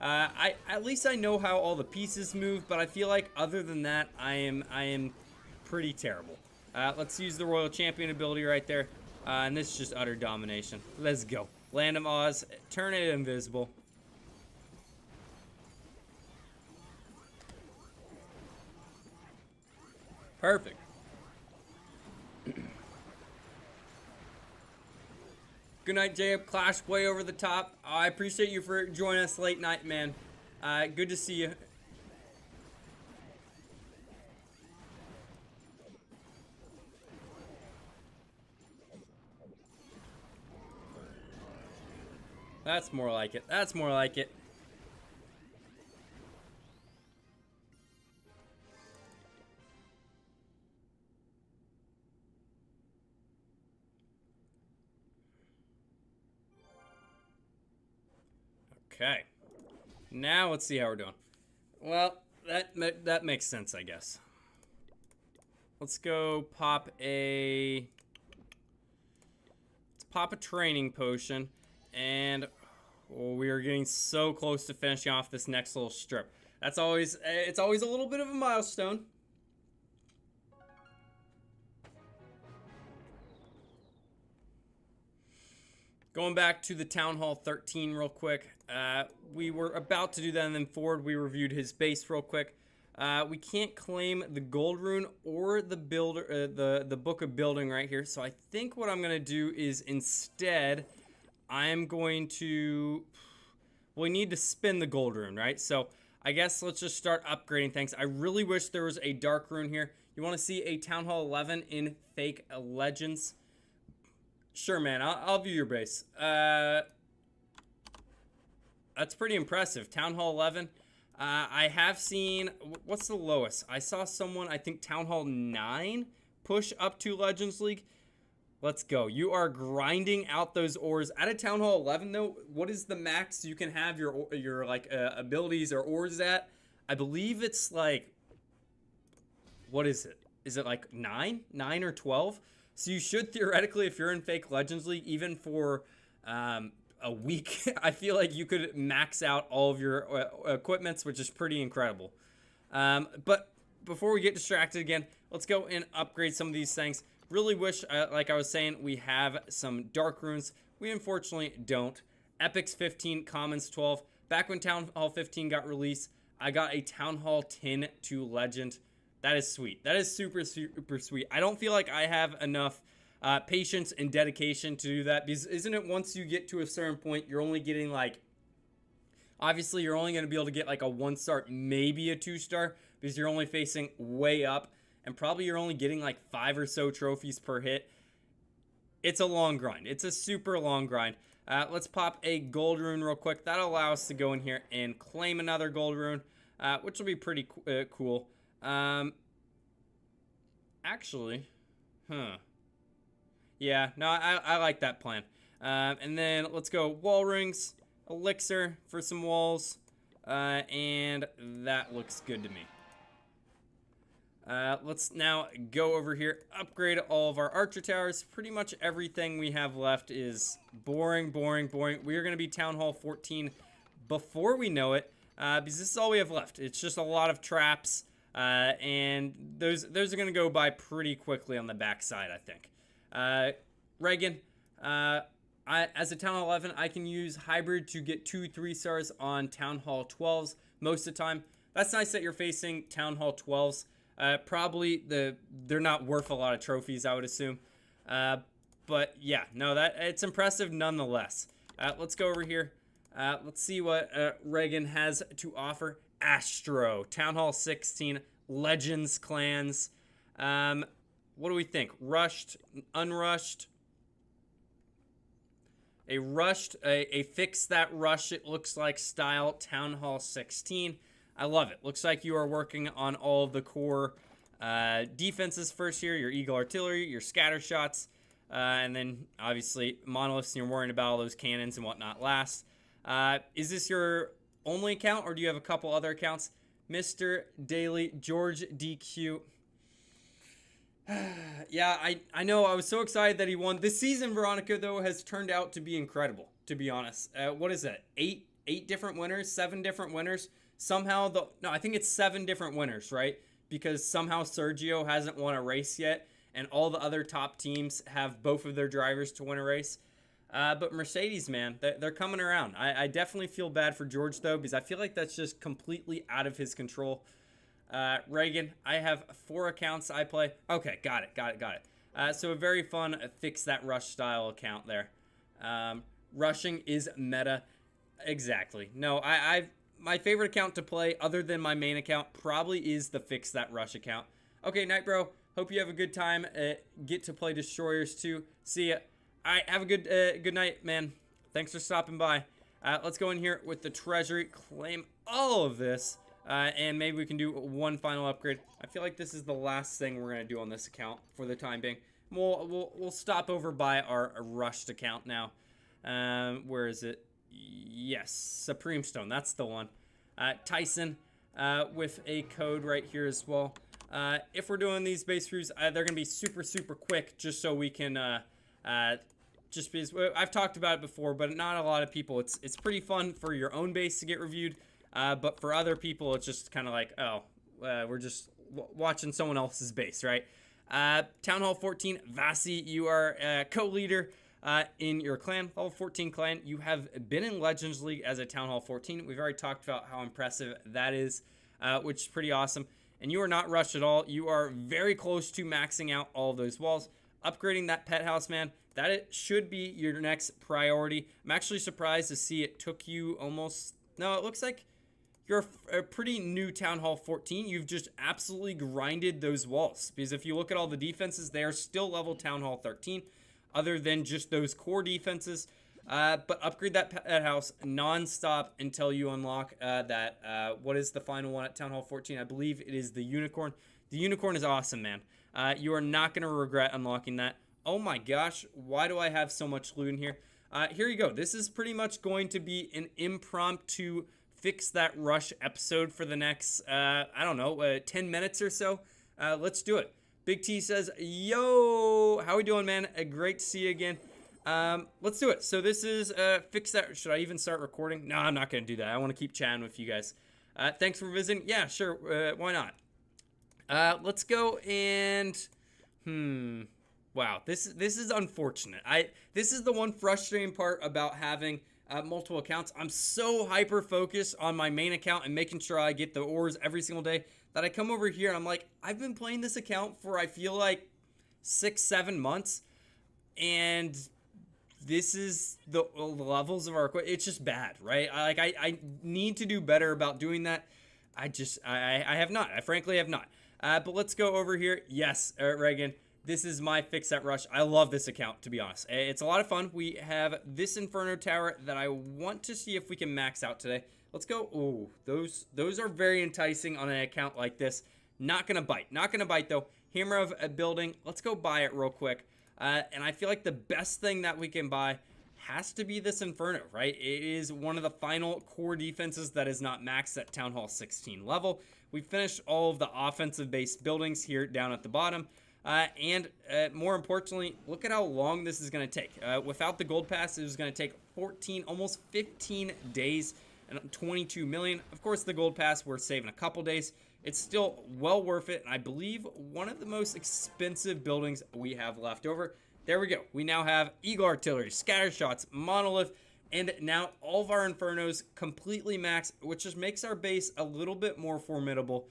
S1: At least I know how all the pieces move, but I feel like other than that, I am pretty terrible. Let's use the Royal Champion ability right there. And this is just utter domination. Let's go. Land of Oz. Turn it invisible. Perfect. Good night, JacobsClash, way over the top. I appreciate you for joining us late night, man. Good to see you. That's more like it. That's more like it. Okay, now let's see how we're doing. Well, that makes sense, I guess. Let's go pop a... Let's pop a training potion, and we are getting so close to finishing off this next little strip. That's always... It's always a little bit of a milestone. Going back to the Town Hall 13 real quick. We were about to do that, and then Ford, we reviewed his base real quick. We can't claim the gold rune or the builder, the book of building right here. So I think what I'm gonna do is instead, I'm going to. Well, we need to spin the gold rune, right? So I guess let's just start upgrading things. I really wish there was a dark rune here. You want to see a Town Hall 11 in Fake Legends? Sure, man. I'll view your base. That's pretty impressive. Town Hall 11. I have seen... What's the lowest? I saw someone, I think Town Hall 9, push up to Legends League. Let's go. You are grinding out those ores. At a Town Hall 11, though, what is the max you can have your like, abilities or ores at? I believe it's like... What is it? Is it like 9? 9 or 12? So you should theoretically, if you're in Fake Legends League, even for a week, I feel like you could max out all of your equipments, which is pretty incredible. But before we get distracted again, let's go and upgrade some of these things. Really wish, like I was saying, we have some dark runes. We unfortunately don't. Epics 15, Commons 12. Back when Town Hall 15 got released, I got a Town Hall 10 to Legend. That is sweet. That is super, super sweet. I don't feel like I have enough patience and dedication to do that, because isn't it once you get to a certain point, you're only getting like, obviously you're only going to be able to get like a 1-star, maybe a 2-star, because you're only facing way up, and probably you're only getting like 5 or so trophies per hit. It's a long grind. It's a super long grind. Let's pop a gold rune real quick. That'll allow us to go in here and claim another gold rune, which will be pretty cool. Actually, yeah, no, I like that plan. And then let's go wall rings, elixir for some walls, and that looks good to me. Let's now go over here, upgrade all of our archer towers. Pretty much everything we have left is boring, boring, boring. We are going to be Town Hall 14 before we know it, because this is all we have left. It's just a lot of traps. And those are going to go by pretty quickly on the backside, I think. Reagan, as a Town Hall 11, I can use Hybrid to get 2 3-stars on Town Hall 12s most of the time. That's nice that you're facing Town Hall 12s. Probably they're not worth a lot of trophies, I would assume. But But yeah, no, it's impressive nonetheless. Let's go over here. Let's see what Reagan has to offer. Astro, Town Hall 16, Legends clans. What do we think? Rushed, unrushed? A rushed, a fix that rush, it looks like, style Town Hall 16. I love it. Looks like you are working on all of the core defenses first here. Your Eagle Artillery, your scatter shots, and then obviously monoliths, and you're worrying about all those cannons and whatnot last. Is this your only account, or do you have a couple other accounts? Mr. Daily, George DQ. Yeah, I know. I was so excited that he won. This season, Veronica, though, has turned out to be incredible, to be honest. What is that? Eight different winners? 7 different winners? Somehow, no, I think it's 7 different winners, right? Because somehow Sergio hasn't won a race yet, and all the other top teams have both of their drivers to win a race. But Mercedes, man, they're coming around. I definitely feel bad for George, though, because I feel like that's just completely out of his control. Reagan, I have 4 accounts I play. Okay, got it. So a very fun fix that rush style account there. Rushing is meta. Exactly. No, my favorite account to play other than my main account probably is the fix that rush account. Okay, Night Bro, hope you have a good time. Get to play Destroyers too. See ya. All right, have a good night, man. Thanks for stopping by. Let's go in here with the treasury, claim all of this. And maybe we can do one final upgrade. I feel like this is the last thing we're going to do on this account for the time being. We'll stop over by our rushed account now. Where is it? Yes, Supreme Stone. That's the one. Tyson with a code right here as well. If we're doing these base reviews, they're going to be super, super quick just so we can... just because I've talked about it before, but not a lot of people. It's pretty fun for your own base to get reviewed. But for other people, it's just kind of like, we're just watching someone else's base, right? Town Hall 14, Vasi, you are co-leader in your clan. Level 14 clan. You have been in Legends League as a Town Hall 14. We've already talked about how impressive that is, which is pretty awesome. And you are not rushed at all. You are very close to maxing out all of those walls. Upgrading that pet house, man, that it should be your next priority. I'm actually surprised to see it took you almost... No, it looks like... You're a pretty new Town Hall 14. You've just absolutely grinded those walls. Because if you look at all the defenses, they are still level Town Hall 13. Other than just those core defenses. But upgrade that pet house non-stop until you unlock that. What is the final one at Town Hall 14? I believe it is the Unicorn. The Unicorn is awesome, man. You are not going to regret unlocking that. Oh my gosh. Why do I have so much loot in here? Here you go. This is pretty much going to be an impromptu fix that rush episode for the next, I don't know, 10 minutes or so. Let's do it. Big T says, yo, how we doing, man? Great to see you again. Let's do it. So this is fix that. Should I even start recording? No, I'm not going to do that. I want to keep chatting with you guys. Thanks for visiting. Yeah, sure. Why not? Let's go and, wow, this is unfortunate. This is the one frustrating part about having multiple accounts. I'm so hyper focused on my main account and making sure I get the ores every single day that I come over here and I'm like, I've been playing this account for, I feel like 6-7 months, and this is the levels of our equipment. It's just bad, right? I need to do better about doing that. I have not. I frankly have not. But let's go over here. Yes, Reagan. This is my fix that rush. I love this account, to be honest. It's a lot of fun. We have this Inferno Tower that I want to see if we can max out today. Let's go. Oh, those are very enticing on an account like this. Not going to bite. Not going to bite, though. Hammer of a building. Let's go buy it real quick. And I feel like the best thing that we can buy has to be this Inferno, right? It is one of the final core defenses that is not maxed at Town Hall 16 level. We finished all of the offensive-based buildings here down at the bottom. And more importantly, look at how long this is going to take. Without the gold pass, it was going to take 14, almost 15 days and 22 million. Of course, the gold pass, we're saving a couple days. It's still well worth it. And I believe one of the most expensive buildings we have left over. There we go. We now have Eagle Artillery, Scatter Shots, Monolith, and now all of our Infernos completely maxed, which just makes our base a little bit more formidable,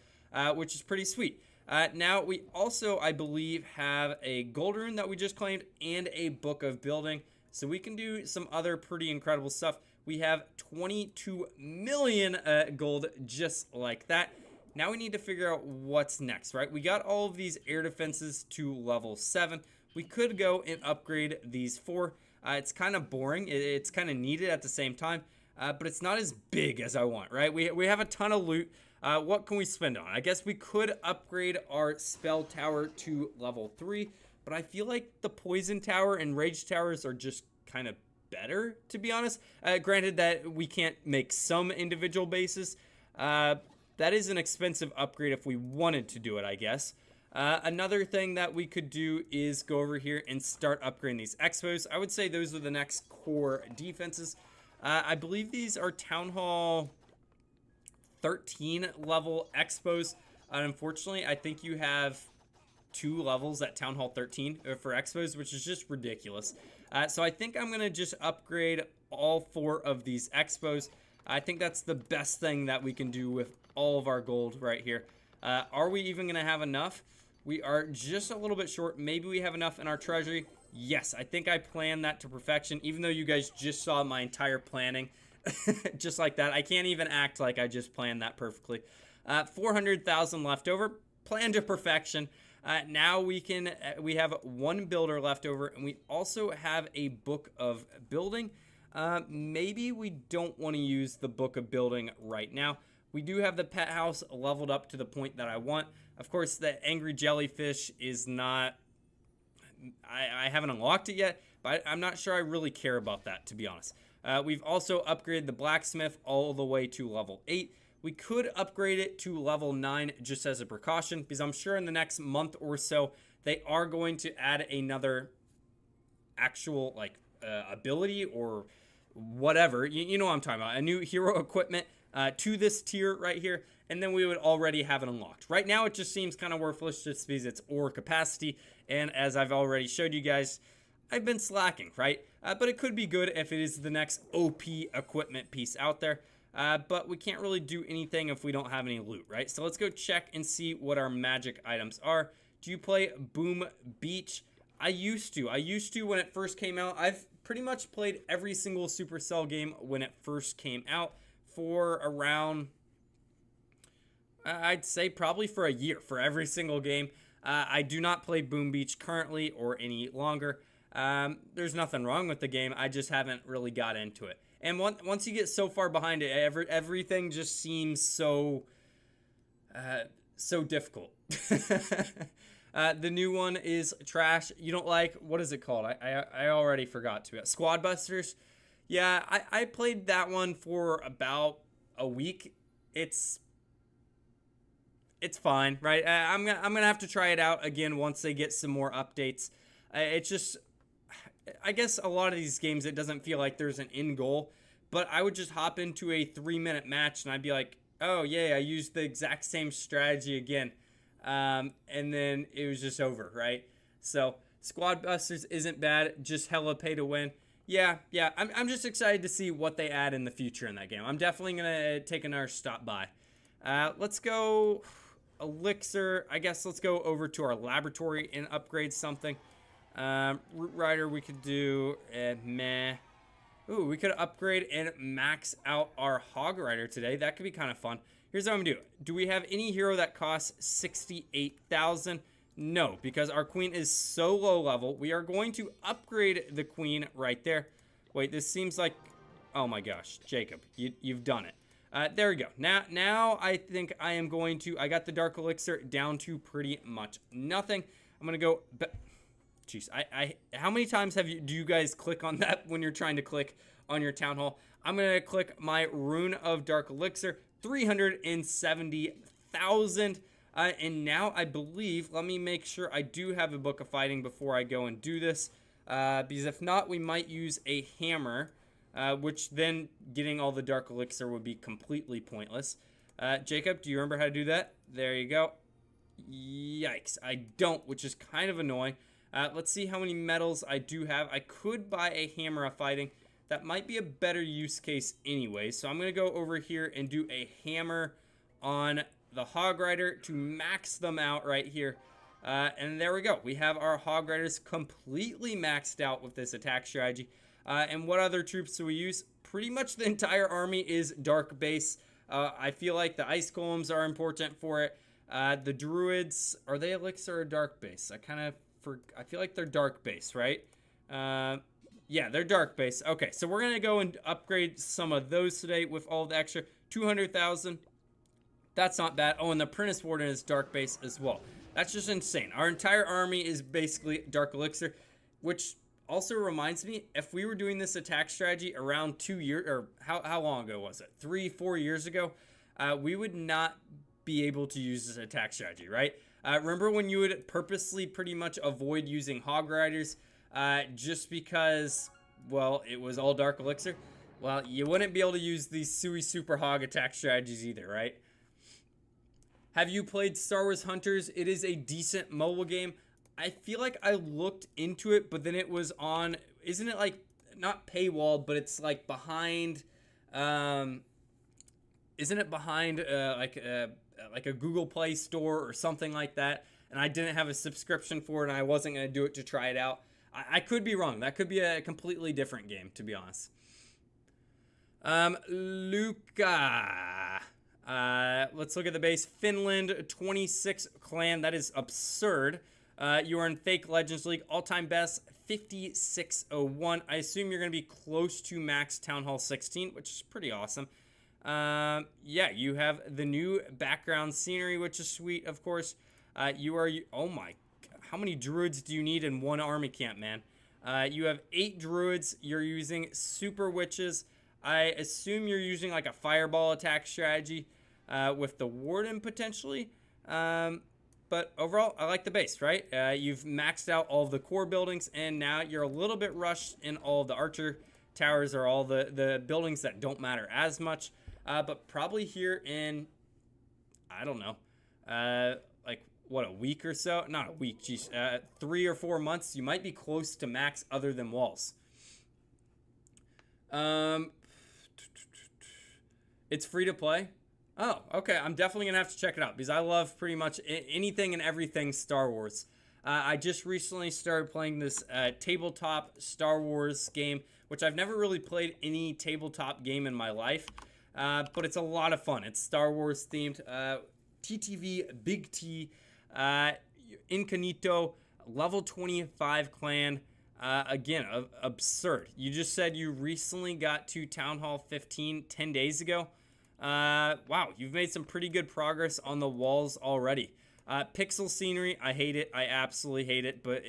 S1: which is pretty sweet. Now, we also, I believe, have a gold rune that we just claimed and a book of building. So we can do some other pretty incredible stuff. We have 22 million gold just like that. Now we need to figure out what's next, right? We got all of these air defenses to level 7. We could go and upgrade these 4. It's kind of boring. It's kind of needed at the same time, but it's not as big as I want, right? We have a ton of loot. What can we spend on? I guess we could upgrade our spell tower to level 3, but I feel like the poison tower and rage towers are just kind of better, to be honest. Granted that we can't make some individual bases. That is an expensive upgrade if we wanted to do it, I guess. Another thing that we could do is go over here and start upgrading these expos. I would say those are the next core defenses. I believe these are Town Hall 13 level expos. Unfortunately, I think you have 2 levels at Town Hall 13 for expos, which is just ridiculous. So I think I'm going to just upgrade all 4 of these expos. I think that's the best thing that we can do with all of our gold right here. Are we even going to have enough? We are just a little bit short. Maybe we have enough in our treasury. Yes, I think I planned that to perfection, even though you guys just saw my entire planning. Just like that. I can't even act like I just planned that perfectly. 400,000 left over. Planned to perfection. Now we have 1 builder left over, and we also have a book of building. Maybe we don't want to use the book of building right now. We do have the pet house leveled up to the point that I want. Of course, the angry jellyfish is not... I haven't unlocked it yet, but I'm not sure I really care about that, to be honest. We've also upgraded the blacksmith all the way to level 8. We could upgrade it to level 9 just as a precaution, because I'm sure in the next month or so, they are going to add another actual, like, ability or whatever. You know what I'm talking about. A new hero equipment to this tier right here, and then we would already have it unlocked. Right now, it just seems kind of worthless just because it's ore capacity, and as I've already showed you guys, I've been slacking, right? But it could be good if it is the next OP equipment piece out there. But we can't really do anything if we don't have any loot, right? So let's go check and see what our magic items are. Do you play Boom Beach? I used to when it first came out. I've pretty much played every single Supercell game when it first came out for around, I'd say probably for a year, for every single game. I do not play Boom Beach currently or any longer. There's nothing wrong with the game. I just haven't really got into it. And once you get so far behind it, everything just seems so difficult. The new one is trash. You don't like, what is it called? I already forgot to. Squad Busters. Yeah, I played that one for about a week. It's fine, right? I'm gonna have to try it out again once they get some more updates. It's just, I guess a lot of these games, it doesn't feel like there's an end goal, but I would just hop into a 3-minute match and I'd be like, oh yeah, I used the exact same strategy again. And then it was just over, right? So Squad Busters isn't bad, just hella pay to win. Yeah, I'm just excited to see what they add in the future in that game. I'm definitely gonna take another stop by. Let's go Elixir. I guess let's go over to our laboratory and upgrade something. Root Rider we could do, meh. Ooh, we could upgrade and max out our Hog Rider today. That could be kind of fun. Here's what I'm gonna do. Do we have any hero that costs 68,000? No, because our queen is so low level. We are going to upgrade the queen right there. Wait, this seems like, oh my gosh, Jacob, you've done it. There we go. Now I think I am going to, I got the Dark Elixir down to pretty much nothing. I'm gonna go, jeez, how many times do you guys click on that when you're trying to click on your Town Hall? I'm gonna click my Rune of Dark Elixir, 370,000. And now I believe, let me make sure I do have a Book of Fighting before I go and do this. Because if not, we might use a hammer, which then getting all the Dark Elixir would be completely pointless. Jacob, do you remember how to do that? There you go. Yikes, I don't, which is kind of annoying. Let's see how many medals I do have. I could buy a hammer of fighting. That might be a better use case anyway. So I'm going to go over here and do a hammer on the Hog Rider to max them out right here. And there we go. We have our Hog Riders completely maxed out with this attack strategy. And what other troops do we use? Pretty much the entire army is Dark Base. I feel like the Ice Golems are important for it. The Druids, are they Elixir or Dark Base? I feel like they're Dark Base, right? Yeah, they're Dark Base. Okay, so we're going to go and upgrade some of those today with all the extra 200,000. That's not bad. Oh, and the Apprentice Warden is Dark Base as well. That's just insane. Our entire army is basically Dark Elixir, which also reminds me, if we were doing this attack strategy around 2 years, or how long ago was it? 3-4 years ago, we would not be able to use this attack strategy, right? Remember when you would purposely pretty much avoid using Hog Riders just because, well, it was all Dark Elixir? Well, you wouldn't be able to use these Sui Super Hog attack strategies either, right? Have you played Star Wars Hunters? It is a decent mobile game. I feel like I looked into it, but then it was on, isn't it like, not paywalled, but it's like behind, isn't it behind like a Google Play Store or something like that? And I didn't have a subscription for it, and I wasn't going to do it to try it out. I could be wrong. That could be a completely different game, to be honest. Luca. Let's look at the base. Finland, 26 clan. That is absurd. You are in Fake Legends League. All-time best, 5601. I assume you're going to be close to max Town Hall 16, which is pretty awesome. Yeah, you have the new background scenery, which is sweet, of course. Oh my, how many druids do you need in one army camp, man? You have 8 druids. You're using super witches. I assume you're using like a fireball attack strategy with the warden potentially. But overall, I like the base, right? You've maxed out all of the core buildings, and now you're a little bit rushed in all of the archer towers or all the buildings that don't matter as much. But probably here in, I don't know, like, what, a week or so? Not a week, geez. 3 or 4 months, you might be close to max other than walls. It's free to play. Oh, okay. I'm definitely going to have to check it out because I love pretty much anything and everything Star Wars. I just recently started playing this tabletop Star Wars game, which I've never really played any tabletop game in my life, but it's a lot of fun. It's Star Wars themed. TTV, Big T, Incognito, level 25 clan. Again, absurd. You just said you recently got to Town Hall 15 10 days ago. Wow, you've made some pretty good progress on the walls already. Pixel scenery, I hate it. I absolutely hate it, but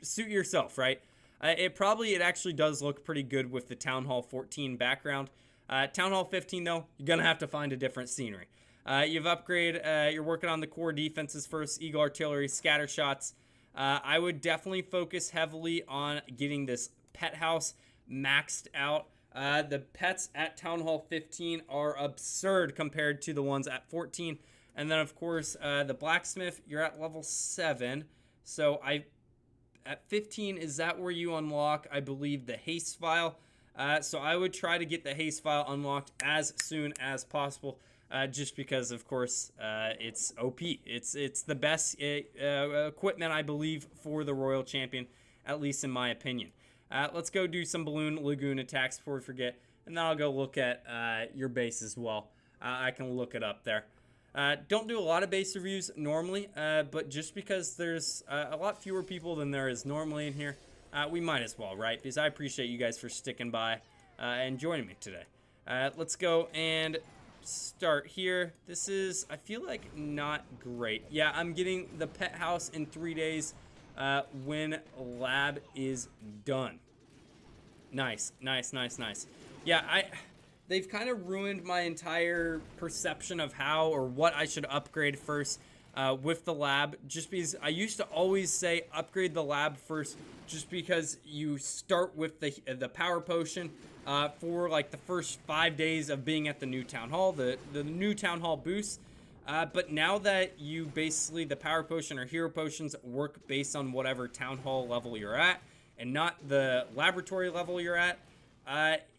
S1: suit yourself, right? It actually does look pretty good with the Town Hall 14 background. Town Hall 15, though, you're going to have to find a different scenery. You've upgraded, you're working on the core defenses first, Eagle Artillery, scatter shots. I would definitely focus heavily on getting this pet house maxed out. The pets at Town Hall 15 are absurd compared to the ones at 14. And then, of course, the blacksmith, you're at level 7. So at 15, is that where you unlock, I believe, the haste file? So I would try to get the haste file unlocked as soon as possible. Just because, of course, it's OP. It's the best equipment, I believe, for the Royal Champion, at least in my opinion. Let's go do some Balloon Lagoon attacks before we forget, and then I'll go look at your base as well. I can look it up there. Don't do a lot of base reviews normally, but just because there's a lot fewer people than there is normally in here, we might as well, right? Because I appreciate you guys for sticking by and joining me today. Let's go and start here. This is, I feel like, not great. Yeah, I'm getting the pet house in 3 days when lab is done. Nice. Yeah, they've kind of ruined my entire perception of how or what I should upgrade first with the lab, just because I used to always say upgrade the lab first, just because you start with the power potion for like the first 5 days of being at the new town hall, the new town hall boost. But now that you basically, the power potion or hero potions work based on whatever town hall level you're at and not the laboratory level you're at,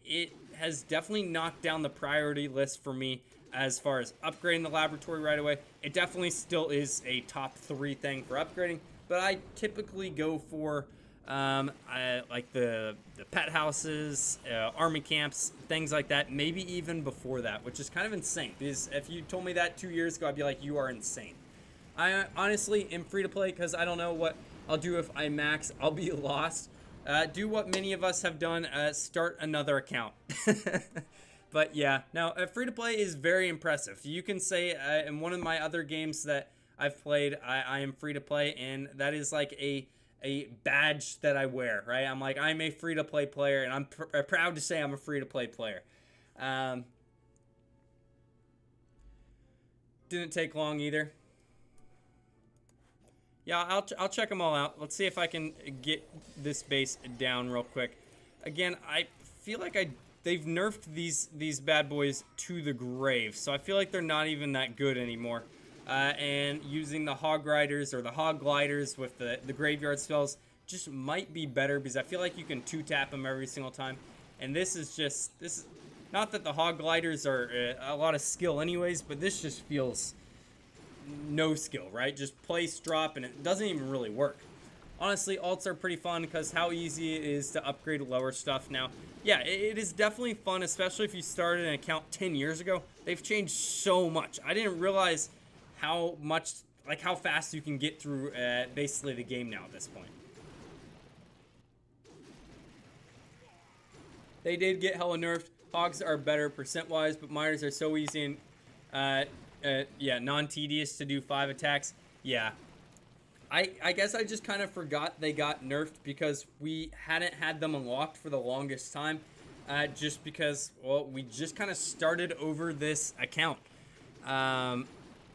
S1: it has definitely knocked down the priority list for me as far as upgrading the laboratory right away. It definitely still is a top 3 thing for upgrading, but I typically go for like the pet houses, army camps, things like that, maybe even before that, which is kind of insane, because if you told me that 2 years ago, I'd be like, you are insane. I honestly am free to play because I don't know what I'll do if I max. I'll be lost. Do what many of us have done, start another account. But yeah, now free to play is very impressive. You can say in one of my other games that I've played, I am free to play, and that is like a badge that I wear, right? I'm like, I'm a free to play player, and I'm proud to say I'm a free to play player. Didn't take long either. Yeah, I'll check them all out. Let's see if I can get this base down real quick. Again, I feel like they've nerfed these bad boys to the grave, so I feel like they're not even that good anymore. And using the hog riders or the hog gliders with the graveyard spells just might be better, because I feel like you can 2-tap them every single time. And this is not that the hog gliders are a lot of skill anyways, but this just feels no skill, right? Just place, drop, and it doesn't even really work. Honestly, alts are pretty fun because how easy it is to upgrade lower stuff now. Yeah, it is definitely fun, especially if you started an account 10 years ago. They've changed so much. I didn't realize how much, like how fast you can get through basically the game now at this point. They did get hella nerfed. Hogs are better percent-wise, but miners are so easy and yeah, non-tedious to do 5 attacks. Yeah. I guess I just kind of forgot they got nerfed because we hadn't had them unlocked for the longest time. Just because, well, we just kind of started over this account.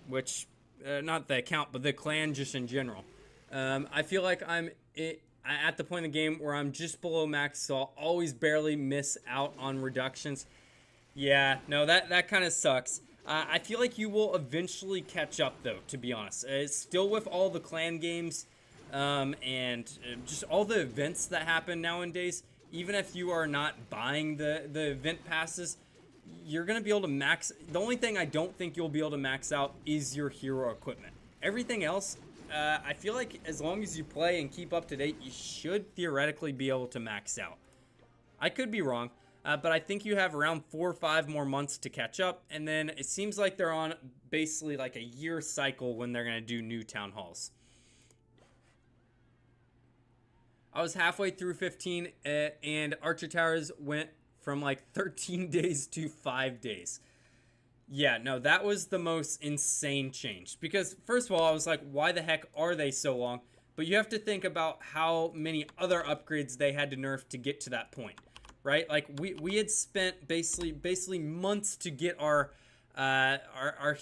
S1: Which, not the account, but the clan just in general. I feel like I'm at the point in the game where I'm just below max, so I'll always barely miss out on reductions. Yeah, no, that kind of sucks. I feel like you will eventually catch up, though, to be honest. Still with all the clan games and just all the events that happen nowadays, even if you are not buying the event passes, you're going to be able to max. The only thing I don't think you'll be able to max out is your hero equipment. Everything else, I feel like as long as you play and keep up to date, you should theoretically be able to max out. I could be wrong. But I think you have around 4 or 5 more months to catch up, and then it seems like they're on basically like a year cycle when they're going to do new town halls. I was halfway through 15, and Archer Towers went from like 13 days to 5 days. Yeah, no, that was the most insane change. Because first of all, I was like, why the heck are they so long? But you have to think about how many other upgrades they had to nerf to get to that point. Right, like we had spent basically months to get our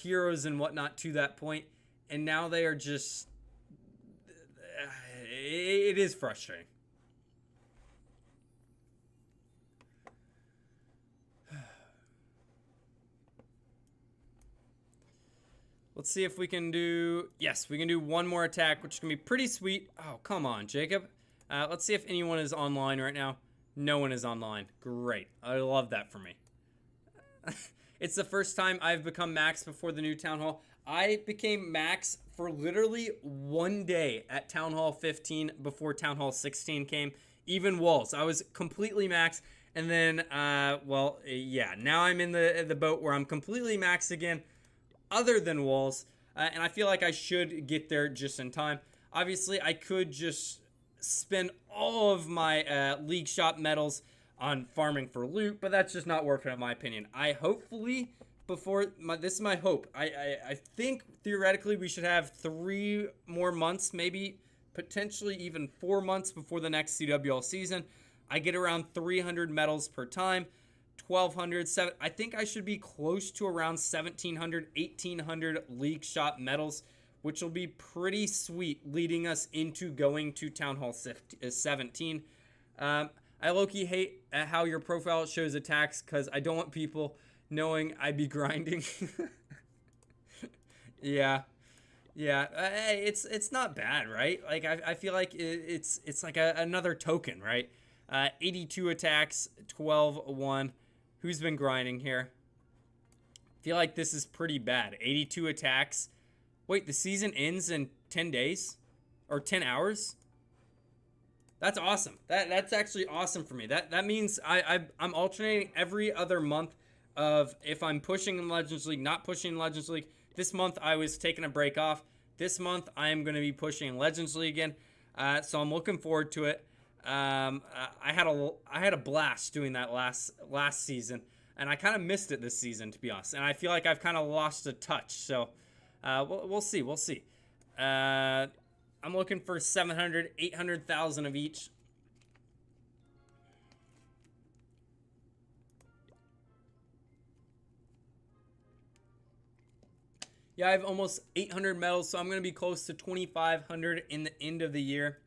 S1: heroes and whatnot to that point, and now they are just. It is frustrating. Let's see if we can do. Yes, we can do one more attack, which can be pretty sweet. Oh, come on, Jacob. Let's see if anyone is online right now. No one is online. Great. I love that for me. It's the first time I've become max before the new Town Hall. I became max for literally 1 day at Town Hall 15 before Town Hall 16 came. Even walls. I was completely max. And then, well, yeah. Now I'm in the boat where I'm completely max again, other than walls. And I feel like I should get there just in time. Obviously, I could just spend all of my league shop medals on farming for loot, but that's just not working in my opinion. I hopefully this is my hope. I think theoretically we should have 3 more months, maybe potentially even 4 months before the next CWL season. I get around 300 medals per time, 1,200. I think I should be close to around 1,700, 1,800 league shop medals, which will be pretty sweet, leading us into going to Town Hall 17. I low-key hate how your profile shows attacks, because I don't want people knowing I be grinding. Yeah. Hey, it's not bad, right? Like, I feel like it's like another token, right? 82 attacks, 12-1. Who's been grinding here? I feel like this is pretty bad. 82 attacks. Wait, the season ends in 10 days? Or 10 hours? That's awesome. That's actually awesome for me. That means I'm alternating every other month of if I'm pushing in Legends League, not pushing in Legends League. This month I was taking a break off. This month I am going to be pushing in Legends League again. So I'm looking forward to it. I had a blast doing that last season, and I kind of missed it this season, to be honest. And I feel like I've kind of lost a touch. So we'll see. We'll see. I'm looking for 700, 800,000 of each. Yeah, I have almost 800 medals, so I'm going to be close to 2,500 in the end of the year.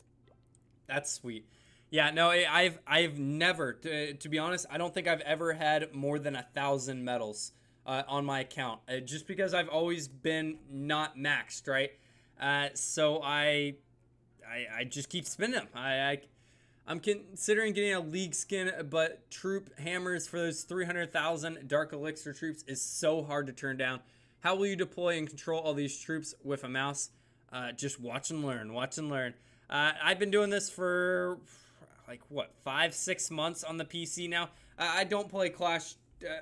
S1: That's sweet. Yeah, no, I've never, to be honest, I don't think I've ever had more than 1,000 medals on my account, just because I've always been not maxed, right? So I just keep spinning them. I'm considering getting a league skin, but troop hammers for those 300,000 dark elixir troops is so hard to turn down. How will you deploy and control all these troops with a mouse? Just watch and learn. Watch and learn. I've been doing this for like what, 5-6 months on the PC now. I don't play Clash.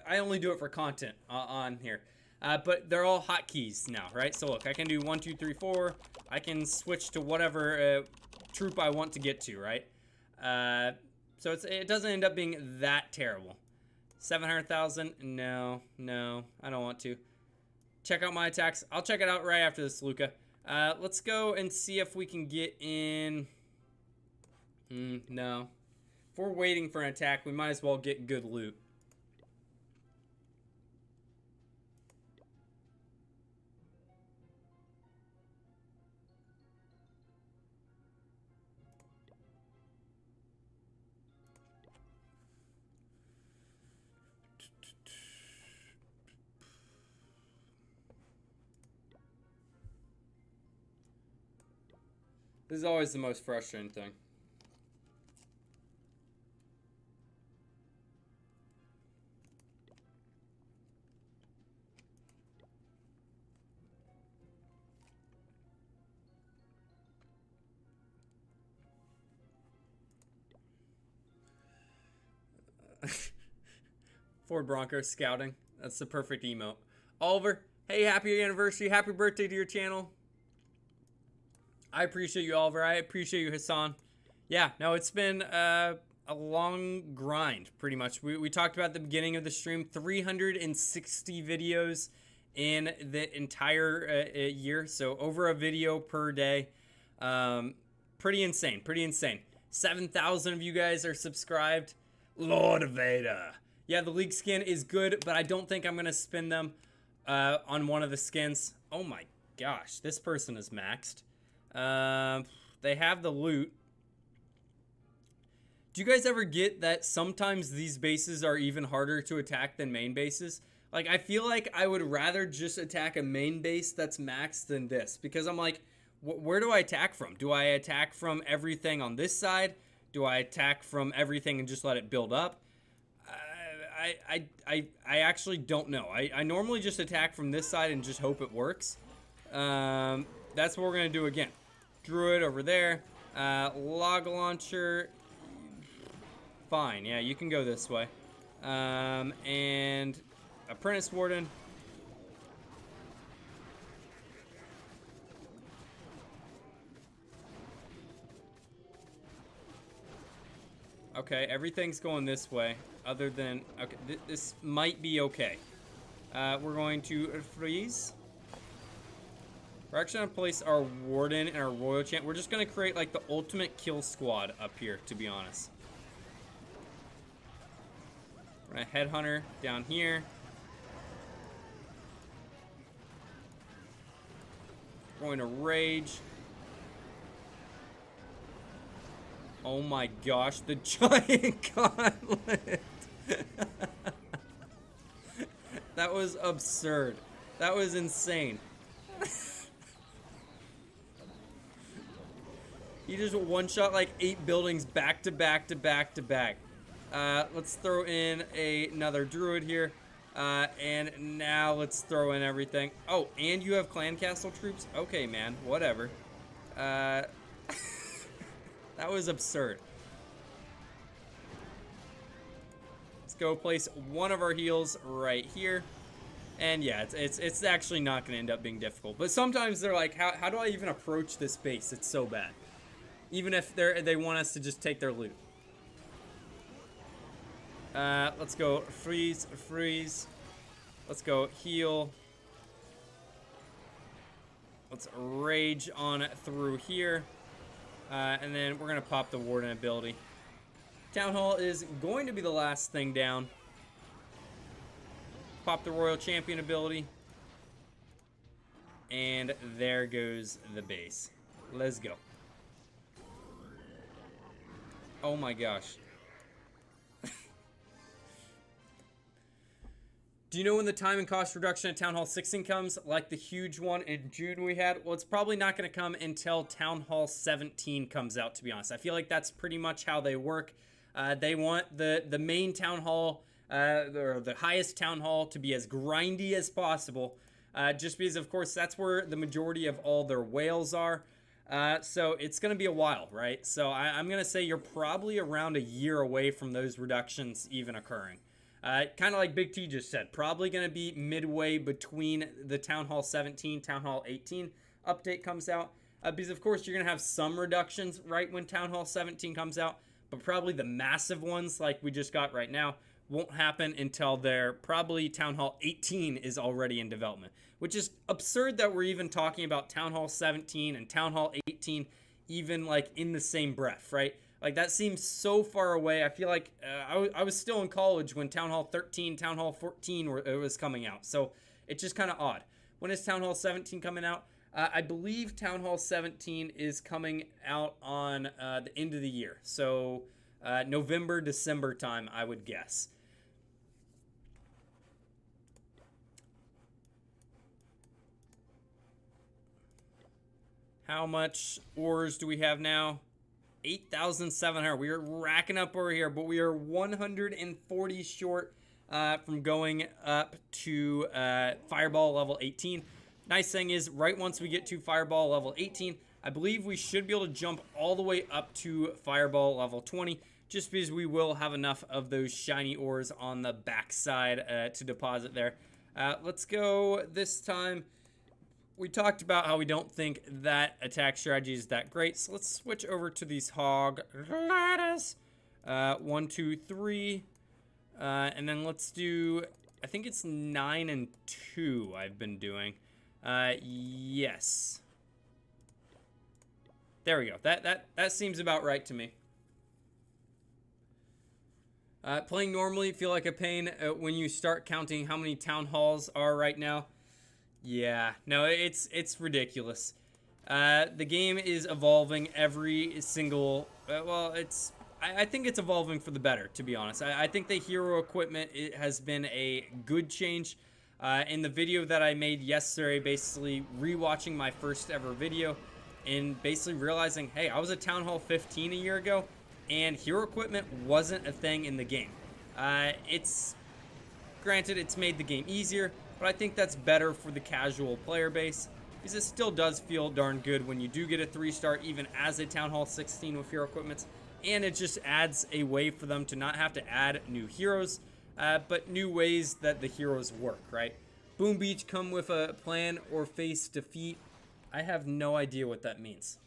S1: I only do it for content on here. But they're all hotkeys now, right? So look, I can do 1, 2, 3, 4. I can switch to whatever troop I want to get to, right? So it doesn't end up being that terrible. 700,000? No, I don't want to. Check out my attacks. I'll check it out right after this, Luca. Let's go and see if we can get in. No. If we're waiting for an attack, we might as well get good loot. This is always the most frustrating thing. Ford Bronco scouting. That's the perfect emote. Oliver, hey, happy anniversary. Happy birthday to your channel. I appreciate you, Oliver. I appreciate you, Hassan. Yeah, no, it's been a long grind, pretty much. We talked about at the beginning of the stream, 360 videos in the entire year. So over a video per day. Pretty insane, pretty insane. 7,000 of you guys are subscribed. Lord Vader. Yeah, the league skin is good, but I don't think I'm going to spin them on one of the skins. Oh my gosh, this person is maxed. They have the loot. Do you guys ever get that sometimes these bases are even harder to attack than main bases? Like, I feel like I would rather just attack a main base that's maxed than this. Because I'm like, where do I attack from? Do I attack from everything on this side? Do I attack from everything and just let it build up? I actually don't know. I normally just attack from this side and just hope it works. That's what we're going to do again. Druid over there. Log launcher. Fine. Yeah, you can go this way. And Apprentice Warden. Okay, everything's going this way. Other than... Okay, this might be okay. We're going to freeze. We're actually going to place our Warden and our Royal Chant. We're just going to create, like, the ultimate kill squad up here, to be honest. We're going to Headhunter down here. We're going to Rage. Oh my gosh, the giant gauntlet. That was absurd. That was insane. He just one-shot like 8 buildings back to back to back to back. Let's throw in another druid here. And now let's throw in everything. Oh, and you have clan castle troops? Okay, man, whatever. That was absurd. Let's go place one of our heals right here. And yeah, it's actually not going to end up being difficult. But sometimes they're like, how do I even approach this base? It's so bad. Even if they want us to just take their loot. Let's go freeze. Let's go heal. Let's rage on through here. And then we're going to pop the Warden ability. Town Hall is going to be the last thing down. Pop the Royal Champion ability. And there goes the base. Let's go. Oh my gosh. Do you know when the time and cost reduction at Town Hall 16 comes? Like the huge one in June we had? Well, it's probably not going to come until Town Hall 17 comes out, to be honest. I feel like that's pretty much how they work. They want the main Town Hall, or the highest Town Hall, to be as grindy as possible. Just because, of course, that's where the majority of all their whales are. So it's going to be a while, right? So I'm going to say you're probably around a year away from those reductions even occurring. Kind of like Big T just said, probably going to be midway between the Town Hall 17, Town Hall 18 update comes out. Because, of course, you're going to have some reductions right when Town Hall 17 comes out. But probably the massive ones like we just got right now won't happen until probably Town Hall 18 is already in development. Which is absurd that we're even talking about Town Hall 17 and Town Hall 18 even like in the same breath, right? Like that seems so far away. I feel like I was still in college when Town Hall 13, Town Hall 14 was coming out. So it's just kind of odd. When is Town Hall 17 coming out? I believe Town Hall 17 is coming out on the end of the year. So November, December time, I would guess. How much ores do we have now? 8,700. We are racking up over here, but we are 140 short from going up to Fireball level 18. Nice thing is, right once we get to Fireball level 18, I believe we should be able to jump all the way up to Fireball level 20, just because we will have enough of those shiny ores on the backside to deposit there. Let's go this time. We talked about how we don't think that attack strategy is that great, so let's switch over to these hog ladders. 1, 2, 3. And then let's do, I think it's 9 and 2 I've been doing. Yes. There we go. That seems about right to me. Playing normally feel like a pain when you start counting how many town halls are right now. Yeah, no, it's ridiculous. The game is evolving every single, I think it's evolving for the better, to be honest. I think the hero equipment has been a good change. In the video that I made yesterday, basically rewatching my first ever video and basically realizing, hey, I was at Town Hall 15 a year ago and hero equipment wasn't a thing in the game. Granted, it's made the game easier, but I think that's better for the casual player base, because it still does feel darn good when you do get a 3-star, even as a Town Hall 16 with hero equipment, and it just adds a way for them to not have to add new heroes, but new ways that the heroes work, right? Boom Beach come with a plan or face defeat. I have no idea what that means.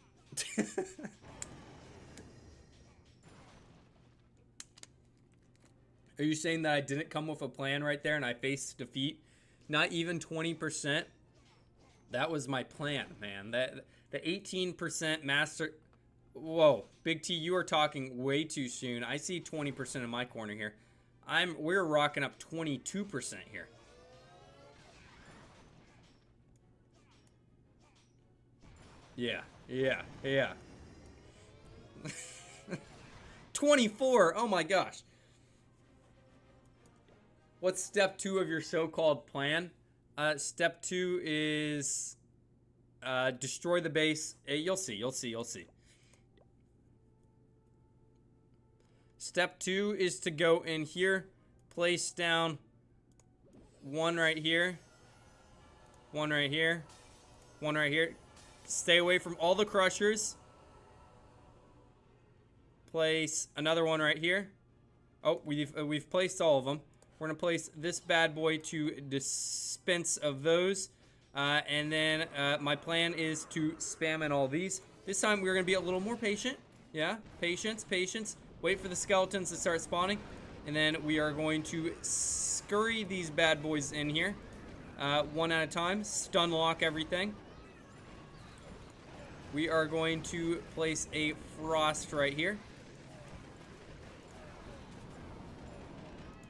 S1: Are you saying that I didn't come with a plan right there and I faced defeat? Not even 20%. That was my plan, man. The 18% master. Whoa, Big T, you are talking way too soon. I see 20% in my corner here. We're rocking up 22% here. Yeah. 24. Oh my gosh. What's step 2 of your so-called plan? Step 2 is destroy the base. You'll see. Step 2 is to go in here, place down one right here. One right here. One right here. Stay away from all the crushers. Place another one right here. Oh, we've placed all of them. We're gonna place this bad boy to dispense of those, and then my plan is to spam in all these. This time we're gonna be a little more patient. Yeah, patience, patience. Wait for the skeletons to start spawning, and then we are going to scurry these bad boys in here, one at a time. Stun lock everything. We are going to place a frost right here.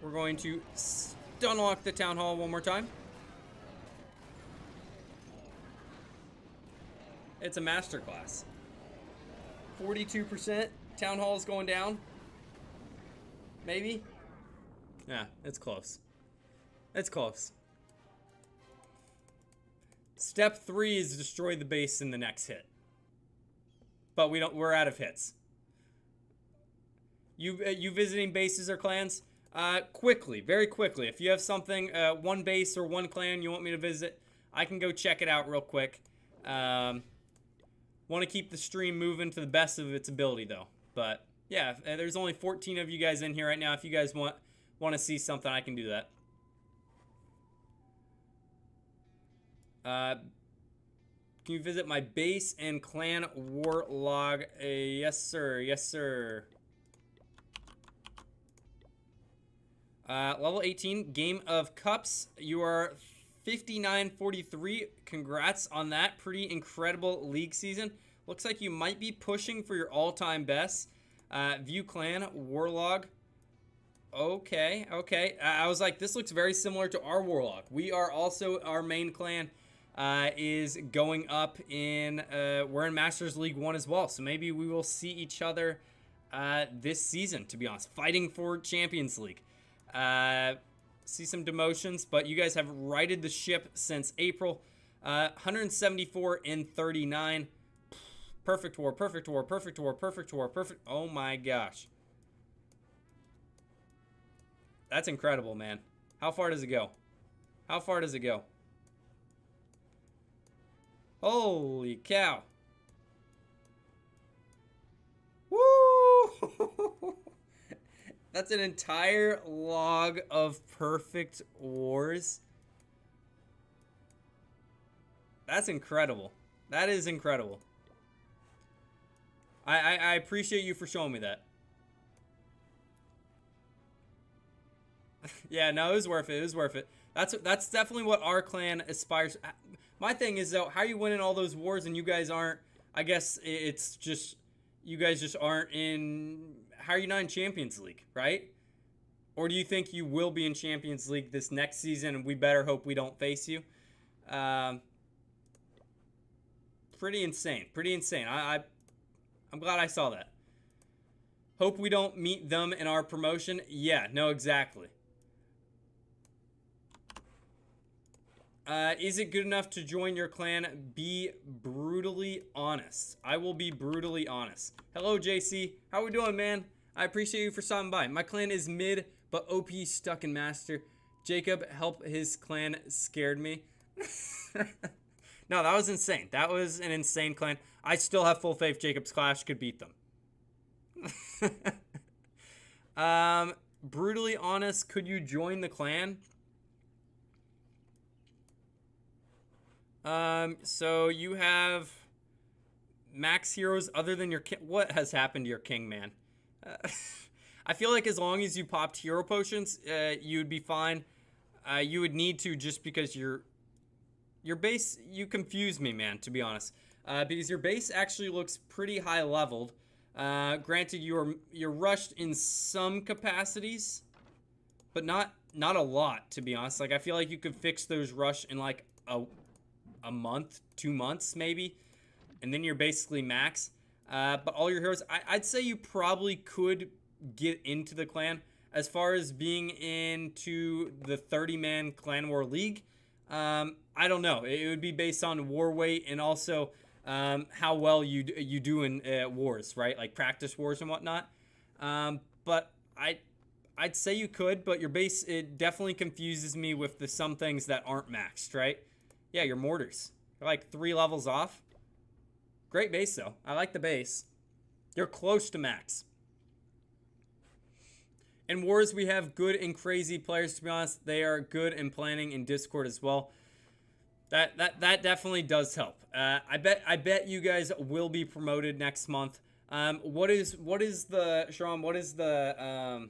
S1: We're going to stun lock the town hall one more time. It's a masterclass. 42%. Town hall is going down. Maybe. Yeah, it's close. It's close. Step 3 is destroy the base in the next hit. But we're out of hits. You visiting bases or clans? Quickly, very quickly. If you have something, one base or one clan you want me to visit, I can go check it out real quick. Want to keep the stream moving to the best of its ability, though. But yeah, there's only 14 of you guys in here right now. If you guys want to see something, I can do that. Can you visit my base and clan war log? Yes, sir. Yes, sir. Level 18, Game of Cups. You are 59-43. Congrats on that. Pretty incredible league season. Looks like you might be pushing for your all-time best. View clan, warlog. Okay, okay. I was like, this looks very similar to our warlog. We are also, our main clan is going up in, we're in Masters League 1 as well. So maybe we will see each other this season, to be honest. Fighting for Champions League. See some demotions, but you guys have righted the ship since April. 174-39. Perfect war, perfect war, perfect war, perfect war, perfect. Oh my gosh. That's incredible, man. How far does it go? How far does it go? Holy cow. Woo! That's an entire log of perfect wars. That's incredible. That is incredible. I appreciate you for showing me that. Yeah, no, it was worth it. It was worth it. That's definitely what our clan aspires. My thing is, though, how are you winning all those wars and you guys aren't? I guess it's just you guys just aren't in. How are you not in Champions League, right? Or do you think you will be in Champions League this next season, and we better hope we don't face you? Pretty insane. Pretty insane. I'm glad I saw that. Hope we don't meet them in our promotion. Yeah, no, exactly. Is it good enough to join your clan? Be brutally honest. I will be brutally honest. Hello, JC. How we doing, man? I appreciate you for stopping by. My clan is mid, but OP stuck in master. Jacob, help his clan scared me. No, that was insane. That was an insane clan. I still have full faith JacobsClash could beat them. Brutally honest, could you join the clan? So you have max heroes other than your king. What has happened to your king, man? I feel like as long as you popped hero potions, you'd be fine. You would need to just because your base, you confuse me, man, to be honest. Because your base actually looks pretty high leveled. Granted, you're rushed in some capacities, but not a lot, to be honest. Like, I feel like you could fix those rush in like a month, 2 months maybe, and then you're basically max. But all your heroes, I'd say you probably could get into the clan. As far as being into the 30-man Clan War League, I don't know. It would be based on war weight and also how well you do in wars, right? Like practice wars and whatnot. But I'd say you could, but your base, it definitely confuses me with some things that aren't maxed, right? Yeah, your mortars. You're like 3 levels off. Great base, though. I like the base. You're close to max. In Wars, we have good and crazy players, to be honest. They are good in planning in Discord as well. That definitely does help. I bet you guys will be promoted next month. What is the Sharon? What is the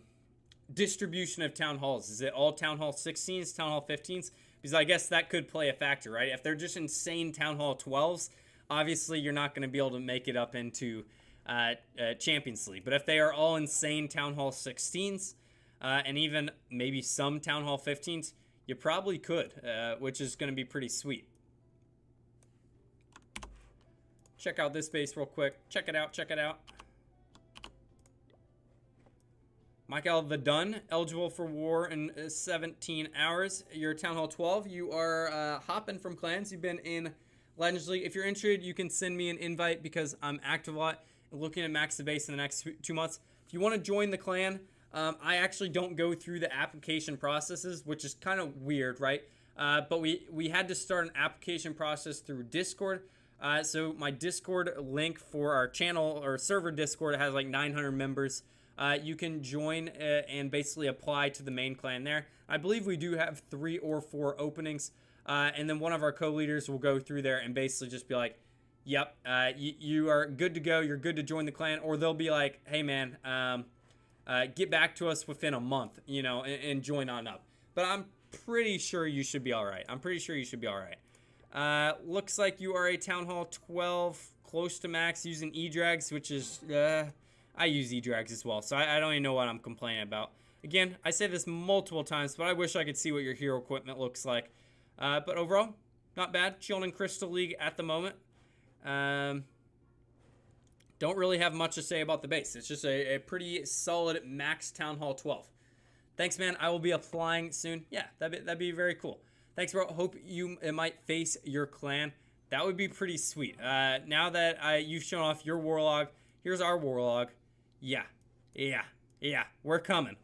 S1: distribution of town halls? Is it all town hall 16s, town hall 15s? Because I guess that could play a factor, right? If they're just insane town hall 12s, obviously you're not going to be able to make it up into Champions League. But if they are all insane town hall 16s, and even maybe some town hall 15s, you probably could, which is going to be pretty sweet. Check out this base real quick. Check it out. Check it out. Michael the Dun, eligible for war in 17 hours. You're Town Hall 12. You are hopping from clans. You've been in Legends League. If you're interested, you can send me an invite because I'm active a lot and looking to max the base in the next 2 months. If you want to join the clan, I actually don't go through the application processes, which is kind of weird, right? But we had to start an application process through Discord. So my Discord link for our channel or server Discord has like 900 members. You can join and basically apply to the main clan there. I believe we do have 3 or 4 openings. And then one of our co-leaders will go through there and basically just be like, yep, you are good to go. You're good to join the clan. Or they'll be like, hey, man, get back to us within a month, you know, and join on up. But I'm pretty sure you should be all right. I'm pretty sure you should be all right. Looks like you are a Town Hall 12, close to max, using E-Drags, which is, I use E-Drags as well, so I don't even know what I'm complaining about. Again, I say this multiple times, but I wish I could see what your hero equipment looks like. But overall, not bad. Chilling in Crystal League at the moment. Don't really have much to say about the base. It's just a pretty solid max Town Hall 12. Thanks, man. I will be applying soon. Yeah, that'd be very cool. Thanks, bro. Hope you might face your clan. That would be pretty sweet. Now that you've shown off your Warlog, here's our Warlog. Yeah. We're coming.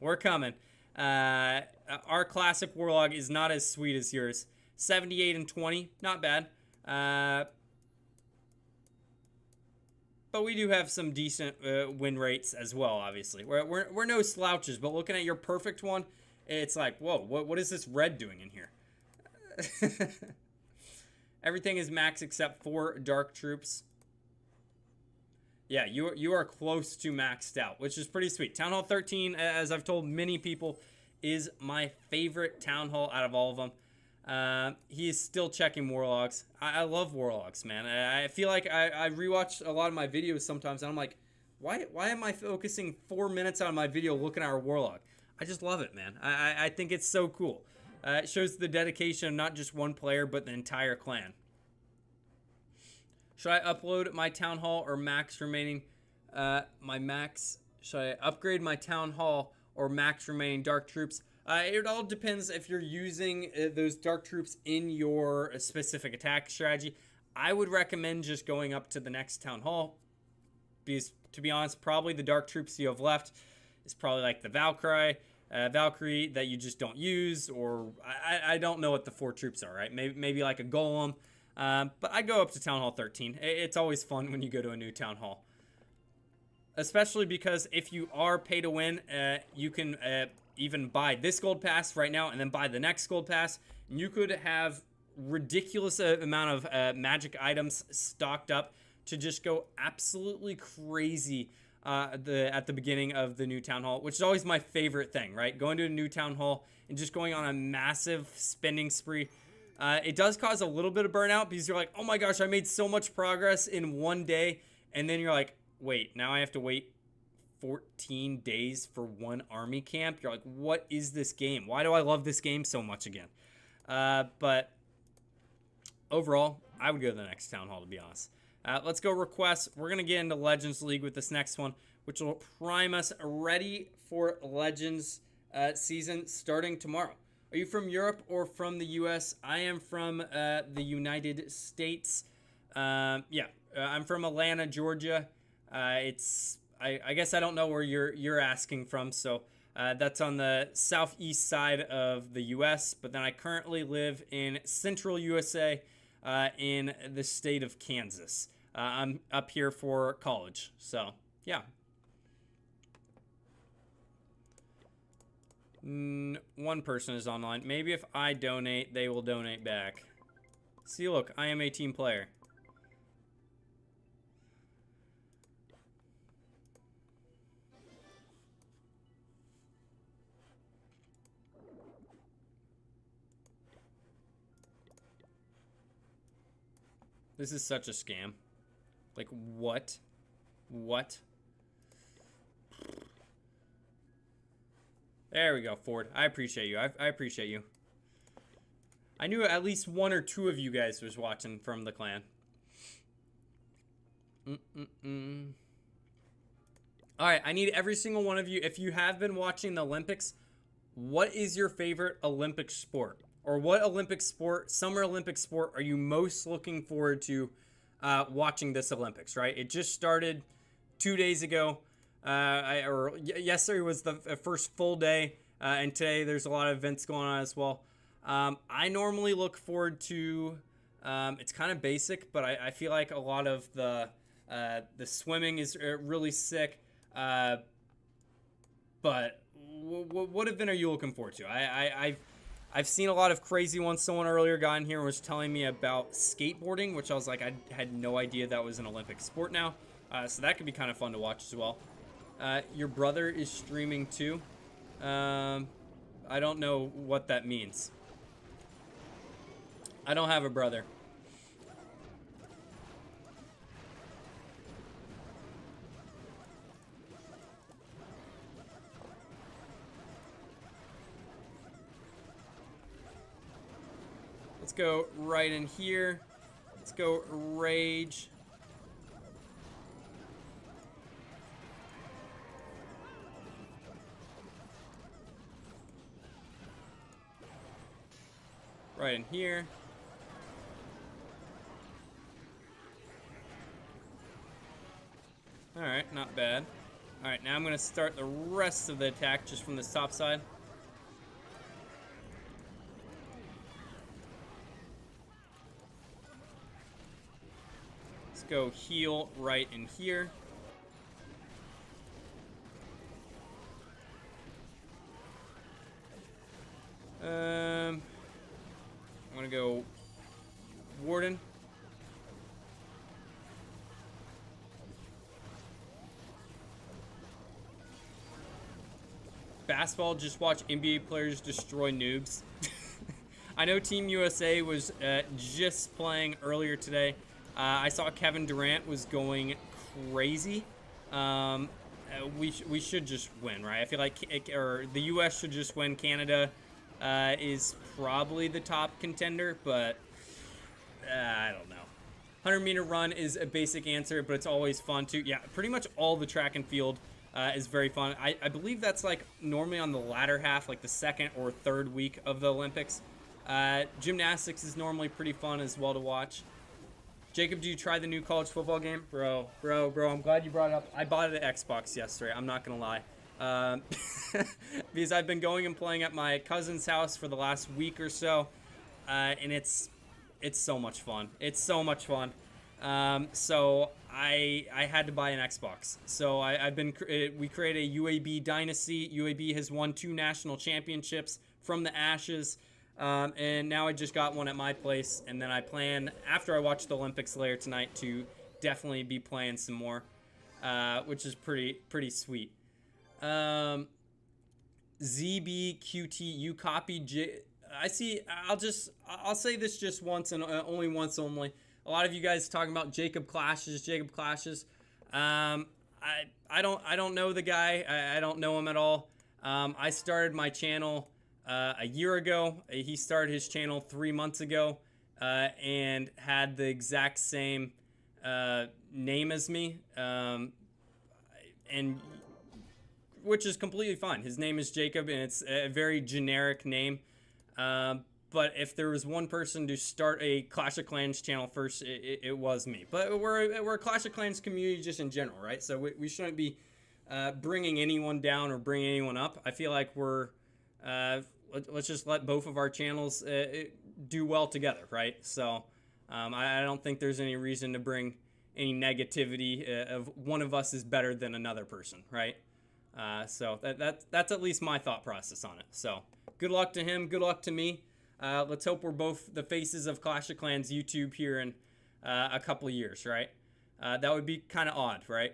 S1: Our classic Warlog is not as sweet as yours. 78 and 20, not bad. But we do have some decent win rates as well, obviously. We're no slouches, but looking at your perfect one, it's like, whoa, what is this red doing in here? Everything is max except for Dark Troops. Yeah, you are close to maxed out, which is pretty sweet. Town Hall 13, as I've told many people, is my favorite Town Hall out of all of them. He is still checking Warlogs. I love Warlogs, man. I feel like I rewatch a lot of my videos sometimes, and I'm like, why am I focusing 4 minutes out of my video looking at our Warlog? I just love it, man. I think it's so cool. It shows the dedication of not just one player, but the entire clan. Should I upload my Town Hall or max remaining should I upgrade my Town Hall or max remaining Dark Troops? It all depends if you're using those Dark Troops in your specific attack strategy. I would recommend just going up to the next Town Hall. Because, to be honest, probably the Dark Troops you have left is probably like the Valkyrie that you just don't use. Or, I don't know what the 4 troops are, right? Maybe like a Golem. But I go up to Town Hall 13. It's always fun when you go to a new Town Hall. Especially because if you are pay to win, you can even buy this gold pass right now and then buy the next gold pass. And you could have ridiculous amount of magic items stocked up to just go absolutely crazy at the beginning of the new Town Hall, which is always my favorite thing, right? Going to a new Town Hall and just going on a massive spending spree. It does cause a little bit of burnout because you're like, oh my gosh, I made so much progress in one day. And then you're like, wait, now I have to wait 14 days for one army camp. You're like, what is this game? Why do I love this game so much again? But overall, I would go to the next Town Hall, to be honest. Let's go requests. We're going to get into Legends League with this next one, which will prime us ready for Legends season starting tomorrow. Are you from Europe or from the U.S.? I am from the United States. I'm from Atlanta, Georgia. I guess I don't know where you're asking from, so That's on the southeast side of the U.S., but then I currently live in central USA in the state of Kansas. I'm up here for college, so yeah. One person is online. Maybe if I donate, they will donate back. See, look, I am a team player. This is such a scam. Like, what? What? There we go, Ford. I appreciate you. I appreciate you. I knew at least one or two of you guys was watching from the clan. Alright, I need every single one of you. If you have been watching the Olympics, what is your favorite Olympic sport? Or what Olympic sport, Summer Olympic sport, are you most looking forward to watching this Olympics, right? It just started 2 days ago. Yesterday was the first full day, and today there's a lot of events going on as well. I normally look forward to, it's kind of basic, but I feel like a lot of the swimming is really sick. But what event are you looking forward to? I've seen a lot of crazy ones. Someone earlier got in here and was telling me about skateboarding, which I was like, I had no idea that was an Olympic sport now. So that could be kind of fun to watch as well. Your brother is streaming too. I don't know what that means. I don't have a brother. Let's go right in here. Let's go rage. Right in here. Alright, not bad. Alright, now I'm going to start the rest of the attack just from this top side. Let's go heal right in here. I'm going to go Warden. Basketball, just watch NBA players destroy noobs. I know Team USA was just playing earlier today. I saw Kevin Durant was going crazy. We should just win, right? I feel like the US should just win. Canada is probably the top contender, but I don't know. 100-meter run is a basic answer, but it's always fun too. Yeah, pretty much all the track and field is very fun. I believe that's like normally on the latter half, like the second or third week of the Olympics. Gymnastics is normally pretty fun as well to watch. Jacob, do you try the new college football game? Bro, I'm glad you brought it up. I bought it at Xbox yesterday. I'm not going to lie. Because I've been going and playing at my cousin's house for the last week or so. And it's so much fun. It's so much fun. So I had to buy an Xbox. So we created a UAB dynasty. UAB has won 2 national championships from the ashes. And now I just got one at my place, and then I plan, after I watch the Olympics later tonight, to definitely be playing some more, which is pretty sweet. ZBQT, you copied I'll say this just once and only once only. A lot of you guys talking about JacobsClashes. I don't know the guy. I don't know him at all. I started my channel a year ago. He started his channel 3 months ago and had the exact same name as me, and which is completely fine. His name is Jacob, and it's a very generic name. But if there was one person to start a Clash of Clans channel first, it was me. But we're a Clash of Clans community just in general, right? So we shouldn't be bringing anyone down or bringing anyone up. I feel like let's just let both of our channels do well together, right? So I don't think there's any reason to bring any negativity of one of us is better than another person, right? So that's at least my thought process on it. So good luck to him. Good luck to me. Let's hope we're both the faces of Clash of Clans YouTube here in a couple of years, right? That would be kind of odd, right?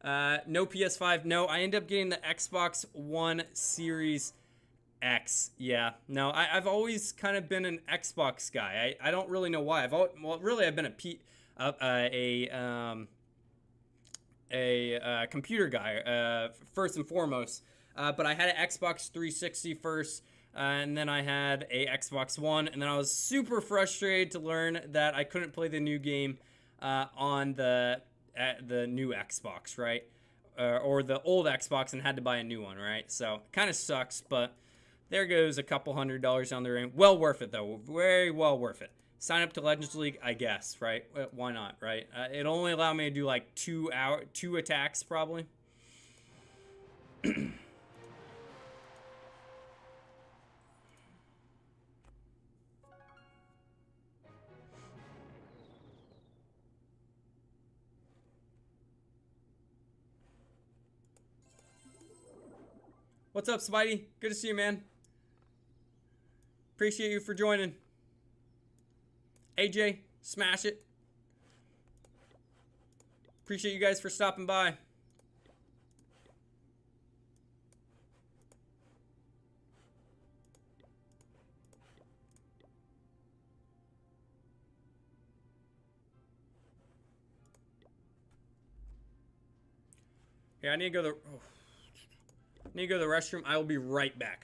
S1: No PS5. No, I end up getting the Xbox One Series X. Yeah. No, I've always kind of been an Xbox guy. I don't really know why. I've been a computer guy first and foremost. But I had an Xbox 360 first. And then I had a Xbox One, and then I was super frustrated to learn that I couldn't play the new game on the new Xbox, right? Or the old Xbox, and had to buy a new one, right? So kind of sucks, but there goes a couple $100 down the drain. Well worth it though, very well worth it. Sign up to Legends League, I guess, right? Why not, right? It only allowed me to do like two attacks probably. What's up, Spidey? Good to see you, man. Appreciate you for joining. AJ, smash it. Appreciate you guys for stopping by. Yeah, I need to go to the restroom. I will be right back.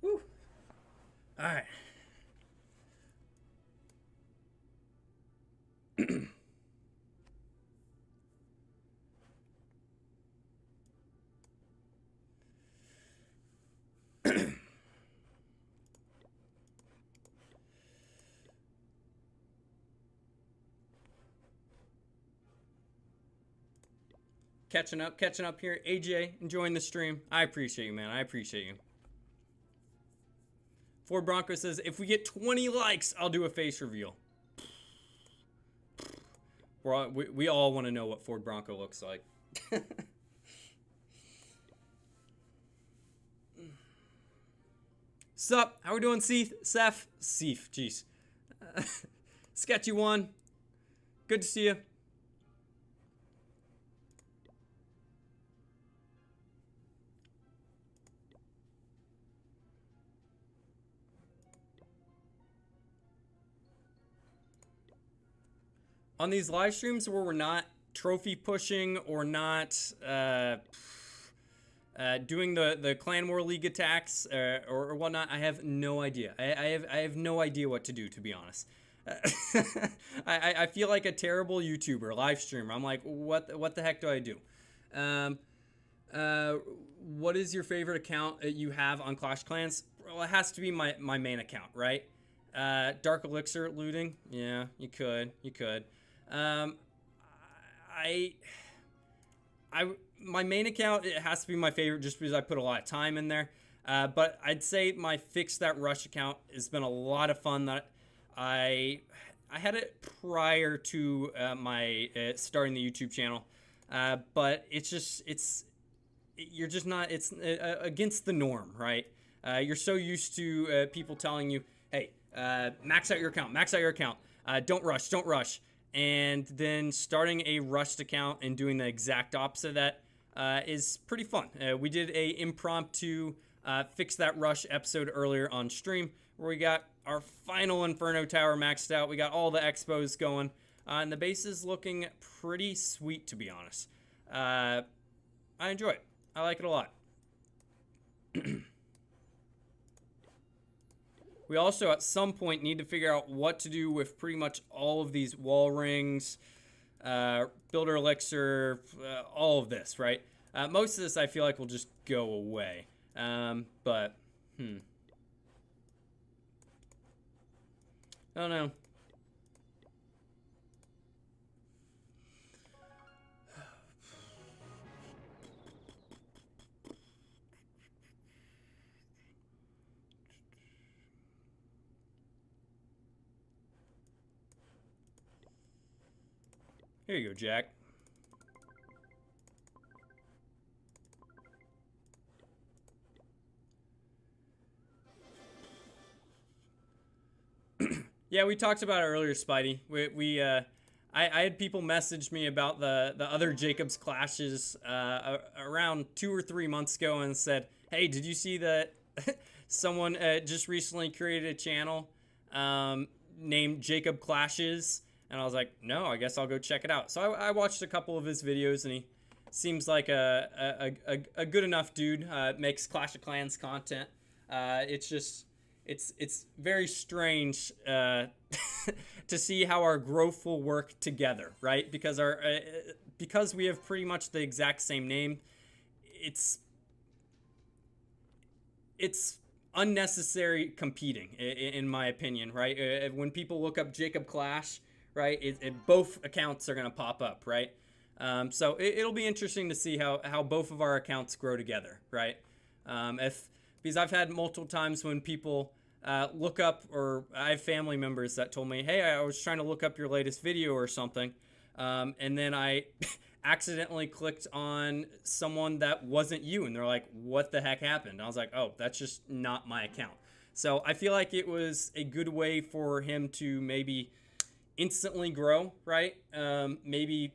S1: Woo. All right. Catching up here. AJ, enjoying the stream. I appreciate you, man. I appreciate you. Ford Bronco says, if we get 20 likes, I'll do a face reveal. We all want to know what Ford Bronco looks like. Sup? How we doing, Seth? Jeez. Sketchy one. Good to see you. On these live streams where we're not trophy pushing or not doing the Clan War League attacks or whatnot, I have no idea. I have no idea what to do, to be honest. I feel like a terrible YouTuber, live streamer. I'm like, what the heck do I do? Uh, what is your favorite account that you have on Clash Clans? Well, it has to be my main account, right? Dark Elixir looting. Yeah, you could. You could. Um, I, my main account, it has to be my favorite just because I put a lot of time in there. But I'd say my Fix That Rush account has been a lot of fun. That I had it prior to my starting the YouTube channel, but you're just not, it's against the norm, right? You're so used to people telling you, hey, max out your account, max out your account, don't rush, don't rush. And then starting a rushed account and doing the exact opposite of that is pretty fun. We did a impromptu Fix That Rush episode earlier on stream where we got our final Inferno Tower maxed out. We got all the expos going, and the base is looking pretty sweet, to be honest. I enjoy it. I like it a lot. We also, at some point, need to figure out what to do with pretty much all of these wall rings, builder elixir, all of this, right? Most of this, I feel like, will just go away. But, I don't know. Here you go, Jack. Yeah, we talked about it earlier, Spidey. I had people message me about the other Jacobs clashes around 2 or 3 months ago and said, hey, did you see that someone just recently created a channel named Jacob Clashes? And I was like, no, I guess I'll go check it out. So I watched a couple of his videos, and he seems like a good enough dude. Makes Clash of Clans content. It's just... It's very strange to see how our growth will work together, right? Because because we have pretty much the exact same name, it's unnecessary competing, in my opinion, right? When people look up Jacob Clash, right, both accounts are gonna pop up, right? So it'll be interesting to see how both of our accounts grow together, right? Because I've had multiple times when people look up, or I have family members that told me, hey, I was trying to look up your latest video or something, and then I accidentally clicked on someone that wasn't you, and they're like, what the heck happened? And I was like, oh, that's just not my account. So I feel like it was a good way for him to maybe instantly grow, right? Maybe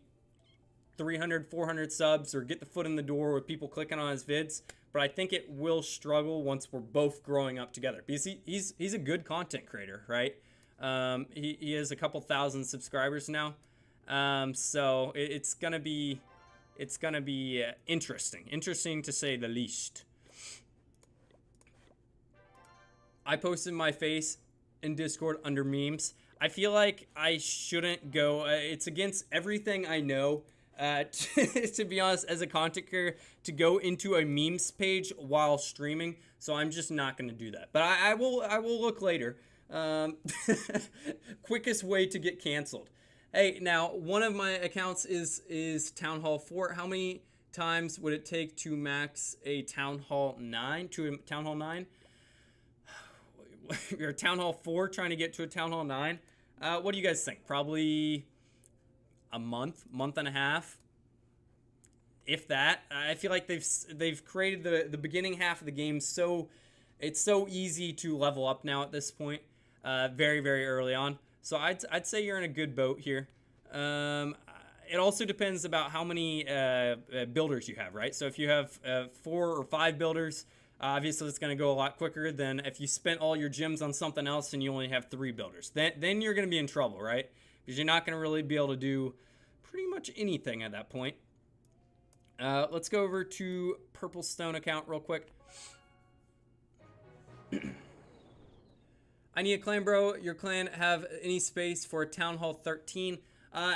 S1: 300, 400 subs, or get the foot in the door with people clicking on his vids. But I think it will struggle once we're both growing up together, because he's a good content creator, right? He has a couple thousand subscribers now, so it's gonna be interesting to say the least. I posted my face in Discord under memes. I feel like I shouldn't go. It's against everything I know. To be honest, as a content creator, to go into a memes page while streaming, so I'm just not going to do that. But I will look later. Quickest way to get canceled. Hey, now one of my accounts is Town Hall 4. How many times would it take to max a Town Hall 9 to a Town Hall 9? You're a Town Hall 4 trying to get to a Town Hall 9. What do you guys think? Probably a month and a half, if that. I feel like they've created the beginning half of the game so it's so easy to level up now at this point, very, very early on. So I'd say you're in a good boat here. It also depends about how many builders you have, right? So if you have 4 or 5 builders, obviously it's going to go a lot quicker than if you spent all your gems on something else and you only have 3 builders. Then you're going to be in trouble, right? Because you're not going to really be able to do pretty much anything at that point. Let's go over to Purple Stone account real quick. I need a clan, bro. Your clan have any space for Town Hall 13?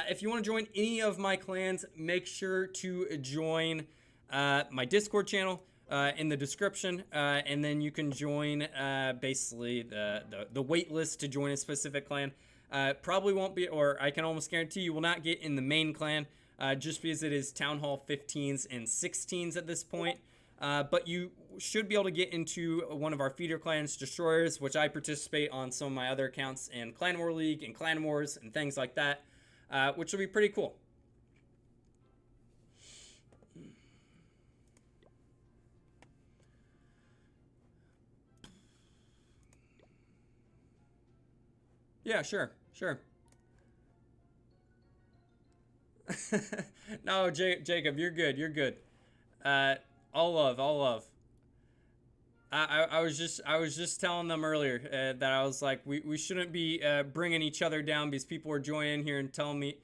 S1: If you want to join any of my clans, make sure to join my Discord channel in the description, and then you can join basically the wait list to join a specific clan. Probably won't be, or I can almost guarantee you will not get in the main clan, just because it is Town Hall 15s and 16s at this point. But you should be able to get into one of our feeder clans, Destroyers, which I participate on some of my other accounts in Clan War League and Clan Wars and things like that, which will be pretty cool. Yeah, sure. No, Jacob, you're good. You're good. All love. I was just telling them earlier that I was like, we shouldn't be bringing each other down because people are joining here and telling me,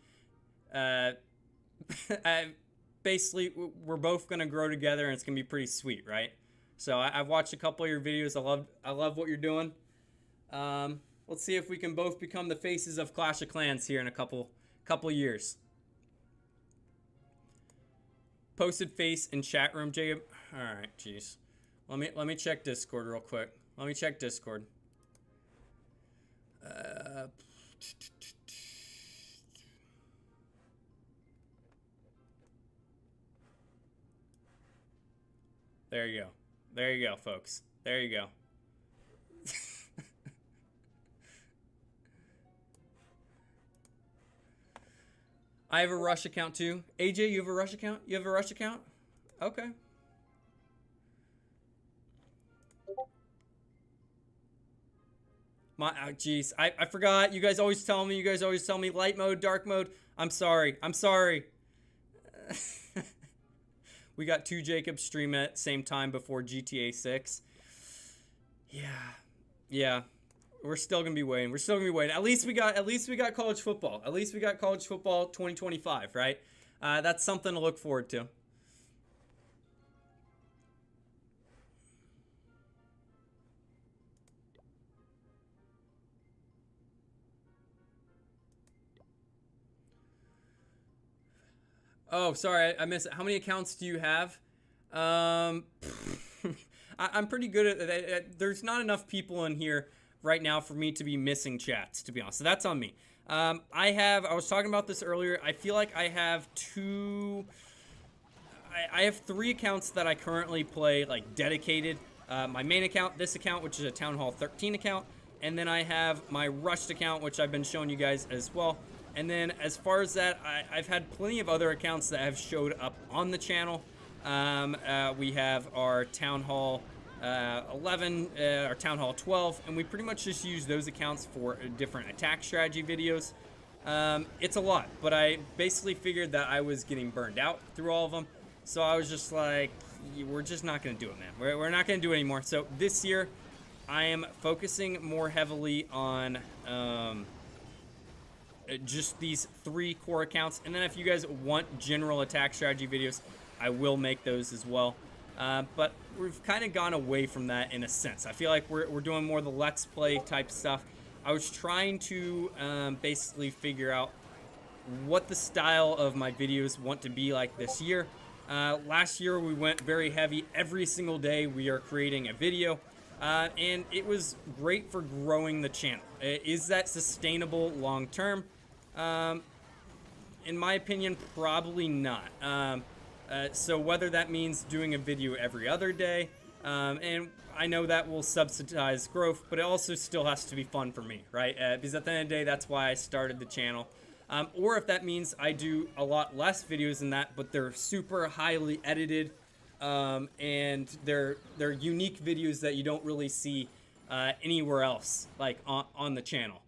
S1: basically we're both gonna grow together and it's gonna be pretty sweet, right? So I've watched a couple of your videos. I love what you're doing. Let's see if we can both become the faces of Clash of Clans here in a couple years. Posted face in chat room, Jacob. All right, jeez. Let me check Discord real quick. Let me check Discord. There you go. There you go, folks. There you go. I have a Rush account too. AJ, you have a Rush account? You have a Rush account? Okay. Jeez, I forgot. You guys always tell me light mode, dark mode. I'm sorry. We got 2 Jacobs stream at same time before GTA 6. Yeah. We're still gonna be waiting. At least we got college football. At least we got college football 2025, right? That's something to look forward to. Oh, sorry, I missed it. How many accounts do you have? I'm pretty good at it. There's not enough people in here right now for me to be missing chats, to be honest. So that's on me. I was talking about this earlier. I feel like I have I have 3 accounts that I currently play like dedicated. My main account, this account, which is a Town Hall 13 account, and then I have my Rushed account, which I've been showing you guys as well. And then as far as that, I've had plenty of other accounts that have showed up on the channel. We have our Town Hall 11, our Town Hall 12, and we pretty much just use those accounts for different attack strategy videos. It's a lot, but I basically figured that I was getting burned out through all of them. So I was just like, we're just not going to do it, man. We're not going to do it anymore. So this year, I am focusing more heavily on just these 3 core accounts. And then if you guys want general attack strategy videos, I will make those as well. But we've kind of gone away from that in a sense. I feel like we're doing more of the Let's Play type stuff. I was trying to basically figure out what the style of my videos want to be like this year. Last year we went very heavy. Every single day we are creating a video. And it was great for growing the channel. Is that sustainable long term? In my opinion, probably not. So whether that means doing a video every other day, and I know that will subsidize growth, but it also still has to be fun for me, right? Because at the end of the day, that's why I started the channel. Or if that means I do a lot less videos than that, but they're super highly edited, and they're unique videos that you don't really see anywhere else, like on the channel,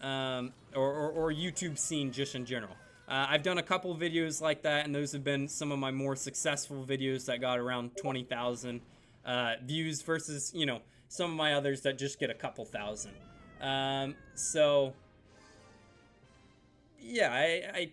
S1: or YouTube scene just in general. I've done a couple videos like that, and those have been some of my more successful videos that got around 20,000 views versus, you know, some of my others that just get a couple thousand. So, yeah, I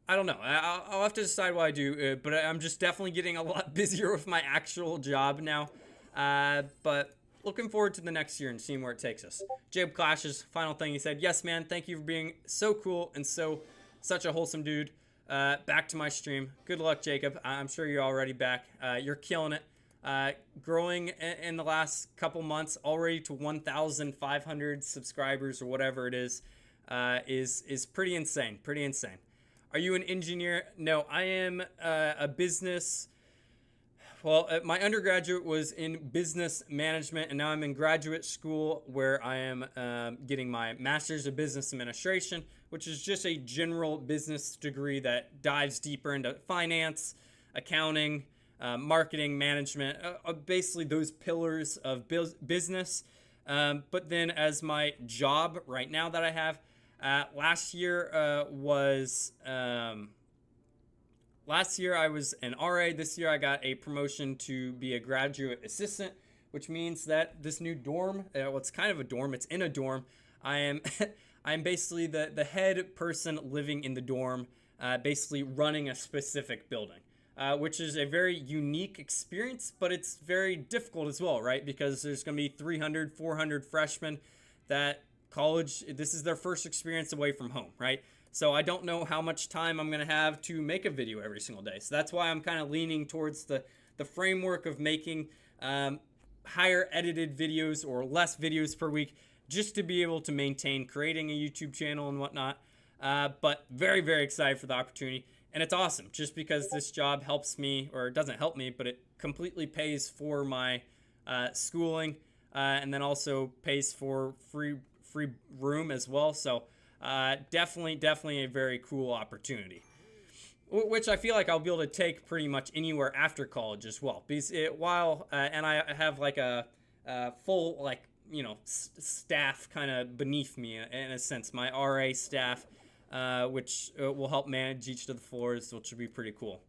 S1: don't know. I'll have to decide what I do, but I'm just definitely getting a lot busier with my actual job now. But looking forward to the next year and seeing where it takes us. JacobsClash's final thing, he said, "Yes, man, thank you for being so cool and such a wholesome dude. back to my stream. Good luck, Jacob. I'm sure you're already back. You're killing it. Growing in the last couple months, already to 1,500 subscribers or whatever it is pretty insane. Pretty insane. Are you an engineer? No, I am a business. Well, my undergraduate was in business management, and now I'm in graduate school where I am getting my master's of business administration, which is just a general business degree that dives deeper into finance, accounting, marketing, management, basically those pillars of business. But then as my job right now that I have, last year I was an RA. This year I got a promotion to be a graduate assistant, which means that this new dorm, well, it's kind of a dorm, it's in a dorm. I am I'm basically the head person living in the dorm, basically running a specific building, which is a very unique experience, but it's very difficult as well, right? Because there's going to be 300, 400 freshmen that college, this is their first experience away from home, right? So I don't know how much time I'm going to have to make a video every single day. So that's why I'm kind of leaning towards the framework of making higher edited videos or less videos per week, just to be able to maintain creating a YouTube channel and whatnot. But very, very excited for the opportunity. And it's awesome just because this job helps me, or it doesn't help me, but it completely pays for my schooling, and then also pays for free room as well. So definitely a very cool opportunity, which I feel like I'll be able to take pretty much anywhere after college as well. Because and I have like a full, like, staff kind of beneath me in a sense, my RA staff, which will help manage each of the floors, which will be pretty cool.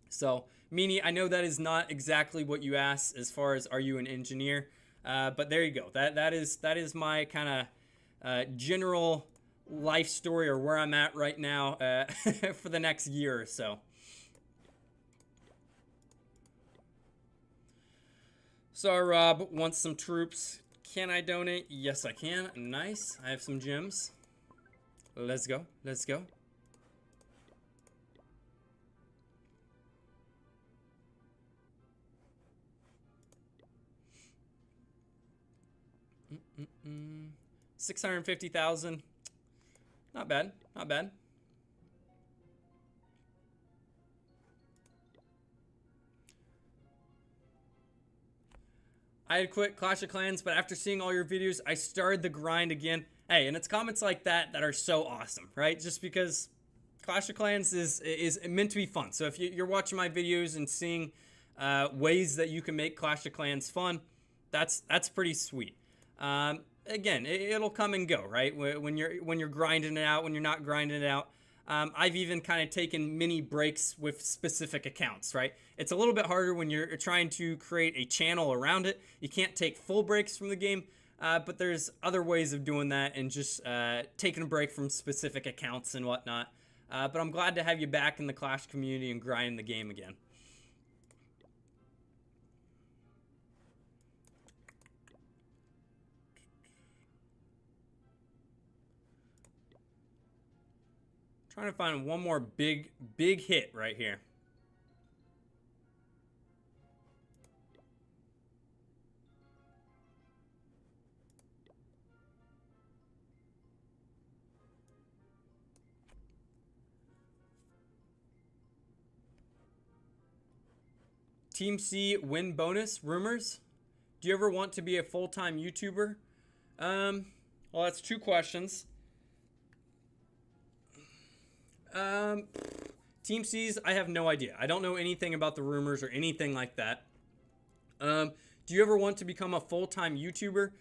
S1: So, Meanie, I know that is not exactly what you asked as far as are you an engineer, but there you go. That is my kind of general life story, or where I'm at right now for the next year or so. So Rob wants some troops. Can I donate? Yes, I can. Nice. I have some gems. Let's go. Let's go. Mm-mm-mm. 650,000. Not bad. Not bad. I had quit Clash of Clans, but after seeing all your videos, I started the grind again. Hey, and it's comments like that are so awesome, right? Just because Clash of Clans is meant to be fun. So if you're watching my videos and seeing ways that you can make Clash of Clans fun, that's pretty sweet. Again, it'll come and go, right? When you're grinding it out, when you're not grinding it out. I've even kind of taken mini breaks with specific accounts, right? It's a little bit harder when you're trying to create a channel around it. You can't take full breaks from the game, but there's other ways of doing that, and just taking a break from specific accounts and whatnot. But I'm glad to have you back in the Clash community and grinding the game again. Trying to find one more big hit right here. Team C win bonus rumors. Do you ever want to be a full-time YouTuber? Well, that's two questions. Team C's, I have no idea. I don't know anything about the rumors or anything like that. Do you ever want to become a full-time YouTuber?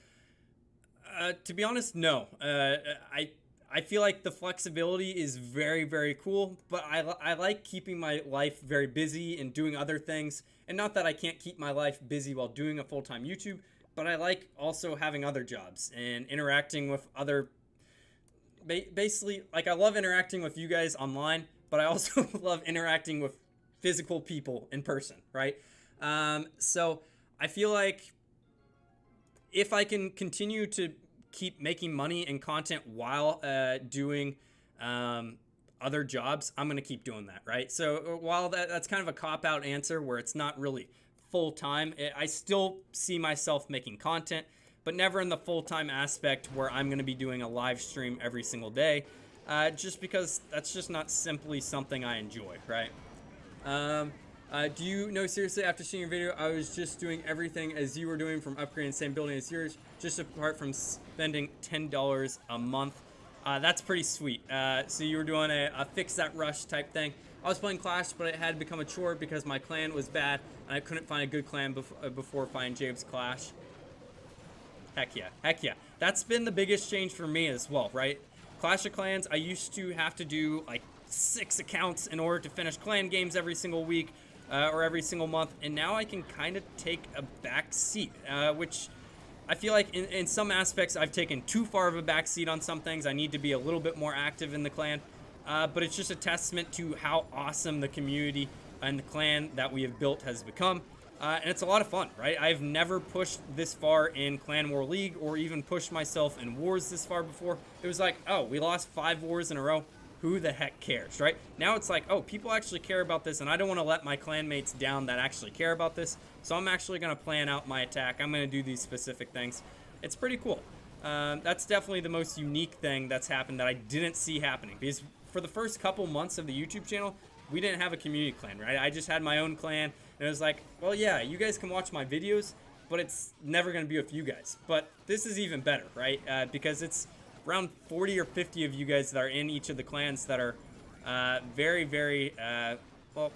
S1: To be honest, no. I feel like the flexibility is very, very cool, but I like keeping my life very busy and doing other things. And not that I can't keep my life busy while doing a full-time YouTube, but I like also having other jobs and interacting with other. Basically, like, I love interacting with you guys online, but I also love interacting with physical people in person, right? So I feel like if I can continue to keep making money and content while doing other jobs, I'm going to keep doing that, right? So while that's kind of a cop-out answer where it's not really full-time, I still see myself making content, but never in the full-time aspect where I'm going to be doing a live stream every single day, just because that's just not simply something I enjoy, right? Do you know, seriously, after seeing your video, I was just doing everything as you were doing, from upgrading the same building as yours, just apart from spending $10 a month. That's pretty sweet. So you were doing a fix that rush type thing. I was playing Clash, but it had become a chore because my clan was bad, and I couldn't find a good clan before finding JacobsClash. Heck yeah, heck yeah. That's been the biggest change for me as well, right? Clash of Clans, I used to have to do like 6 accounts in order to finish clan games every single week or every single month, and now I can kind of take a back seat, which I feel like in some aspects I've taken too far of a back seat on some things. I need to be a little bit more active in the clan, but it's just a testament to how awesome the community and the clan that we have built has become. And it's a lot of fun, right? I've never pushed this far in Clan War League or even pushed myself in wars this far before. It was like, oh, we lost 5 wars in a row. Who the heck cares, right? Now it's like, oh, people actually care about this, and I don't want to let my clanmates down that actually care about this. So I'm actually going to plan out my attack. I'm going to do these specific things. It's pretty cool. That's definitely the most unique thing that's happened that I didn't see happening. Because for the first couple months of the YouTube channel, we didn't have a community clan, right? I just had my own clan, and it was like, well, yeah, you guys can watch my videos, but it's never going to be with you guys. But this is even better, right? Because it's around 40 or 50 of you guys that are in each of the clans that are very, very, well,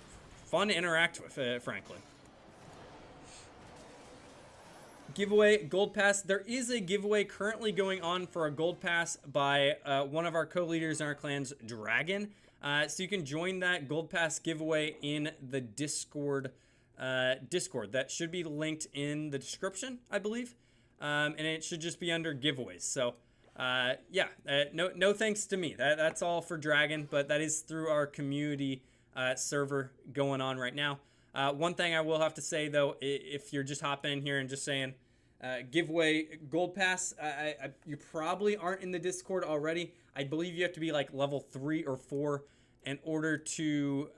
S1: fun to interact with, frankly. Giveaway, Gold Pass. There is a giveaway currently going on for a Gold Pass by one of our co-leaders in our clans, Dragon. So you can join that Gold Pass giveaway in the Discord. That should be linked in the description, I believe. And it should just be under giveaways. So yeah, no thanks to me. That's all for Dragon, but that is through our community server going on right now. One thing I will have to say, though, if you're just hopping in here and just saying giveaway Gold Pass, you probably aren't in the Discord already. I believe you have to be like level 3 or 4 in order to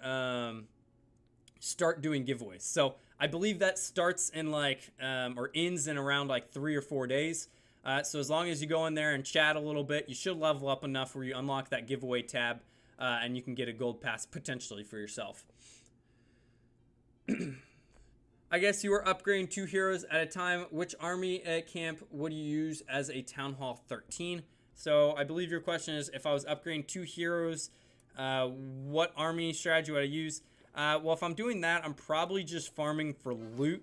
S1: start doing giveaways. So I believe that starts in like or ends in around like 3 or 4 days. So as long as you go in there and chat a little bit, you should level up enough where you unlock that giveaway tab and you can get a Gold Pass potentially for yourself. I guess you were upgrading 2 heroes at a time. Which army camp would you use as a Town Hall 13? So I believe your question is, if I was upgrading 2 heroes, what army strategy would I use? Well, if I'm doing that, I'm probably just farming for loot.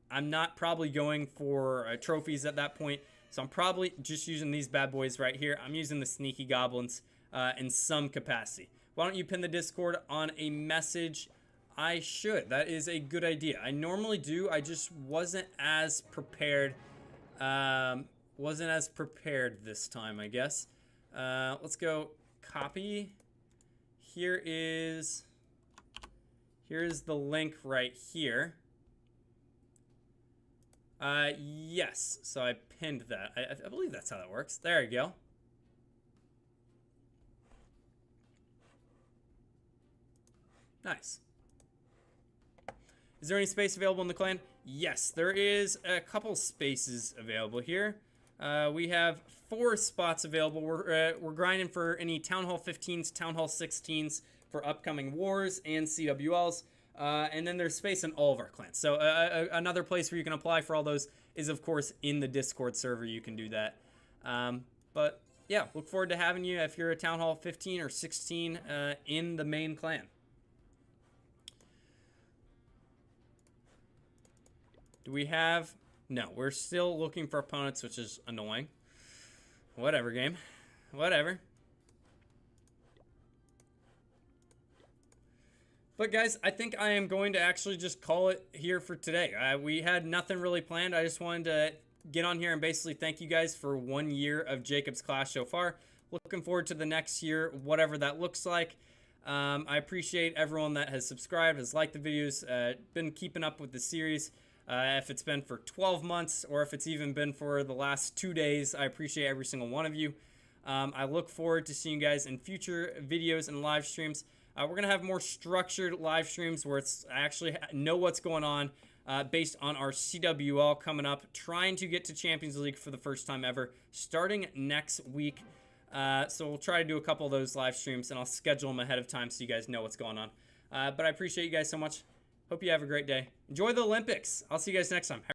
S1: I'm not probably going for trophies at that point. So I'm probably just using these bad boys right here. I'm using the sneaky goblins in some capacity. Why don't you pin the Discord on a message? I should. That is a good idea. I normally do. I just wasn't as prepared. Wasn't as prepared this time, I guess. Let's go copy. Here's the link right here. Yes. So I pinned that. I believe that's how that works. There you go. Nice. Is there any space available in the clan? Yes, there is a couple spaces available here. We have 4 spots available. We're grinding for any Town Hall 15s, Town Hall 16s for upcoming wars and CWLs. And then there's space in all of our clans. So another place where you can apply for all those is, of course, in the Discord server. You can do that. But yeah, look forward to having you if you're a Town Hall 15 or 16 in the main clan. Do we have... No, we're still looking for opponents, which is annoying. Whatever, game. Whatever. But guys, I think I am going to actually just call it here for today. We had nothing really planned. I just wanted to get on here and basically thank you guys for 1 year of JacobsClash so far. Looking forward to the next year, whatever that looks like. I appreciate everyone that has subscribed, has liked the videos, been keeping up with the series. If it's been for 12 months or if it's even been for the last 2 days, I appreciate every single one of you. I look forward to seeing you guys in future videos and live streams. We're going to have more structured live streams where I actually know what's going on based on our CWL coming up. Trying to get to Champions League for the first time ever starting next week. So we'll try to do a couple of those live streams, and I'll schedule them ahead of time so you guys know what's going on. But I appreciate you guys so much. Hope you have a great day. Enjoy the Olympics. I'll see you guys next time.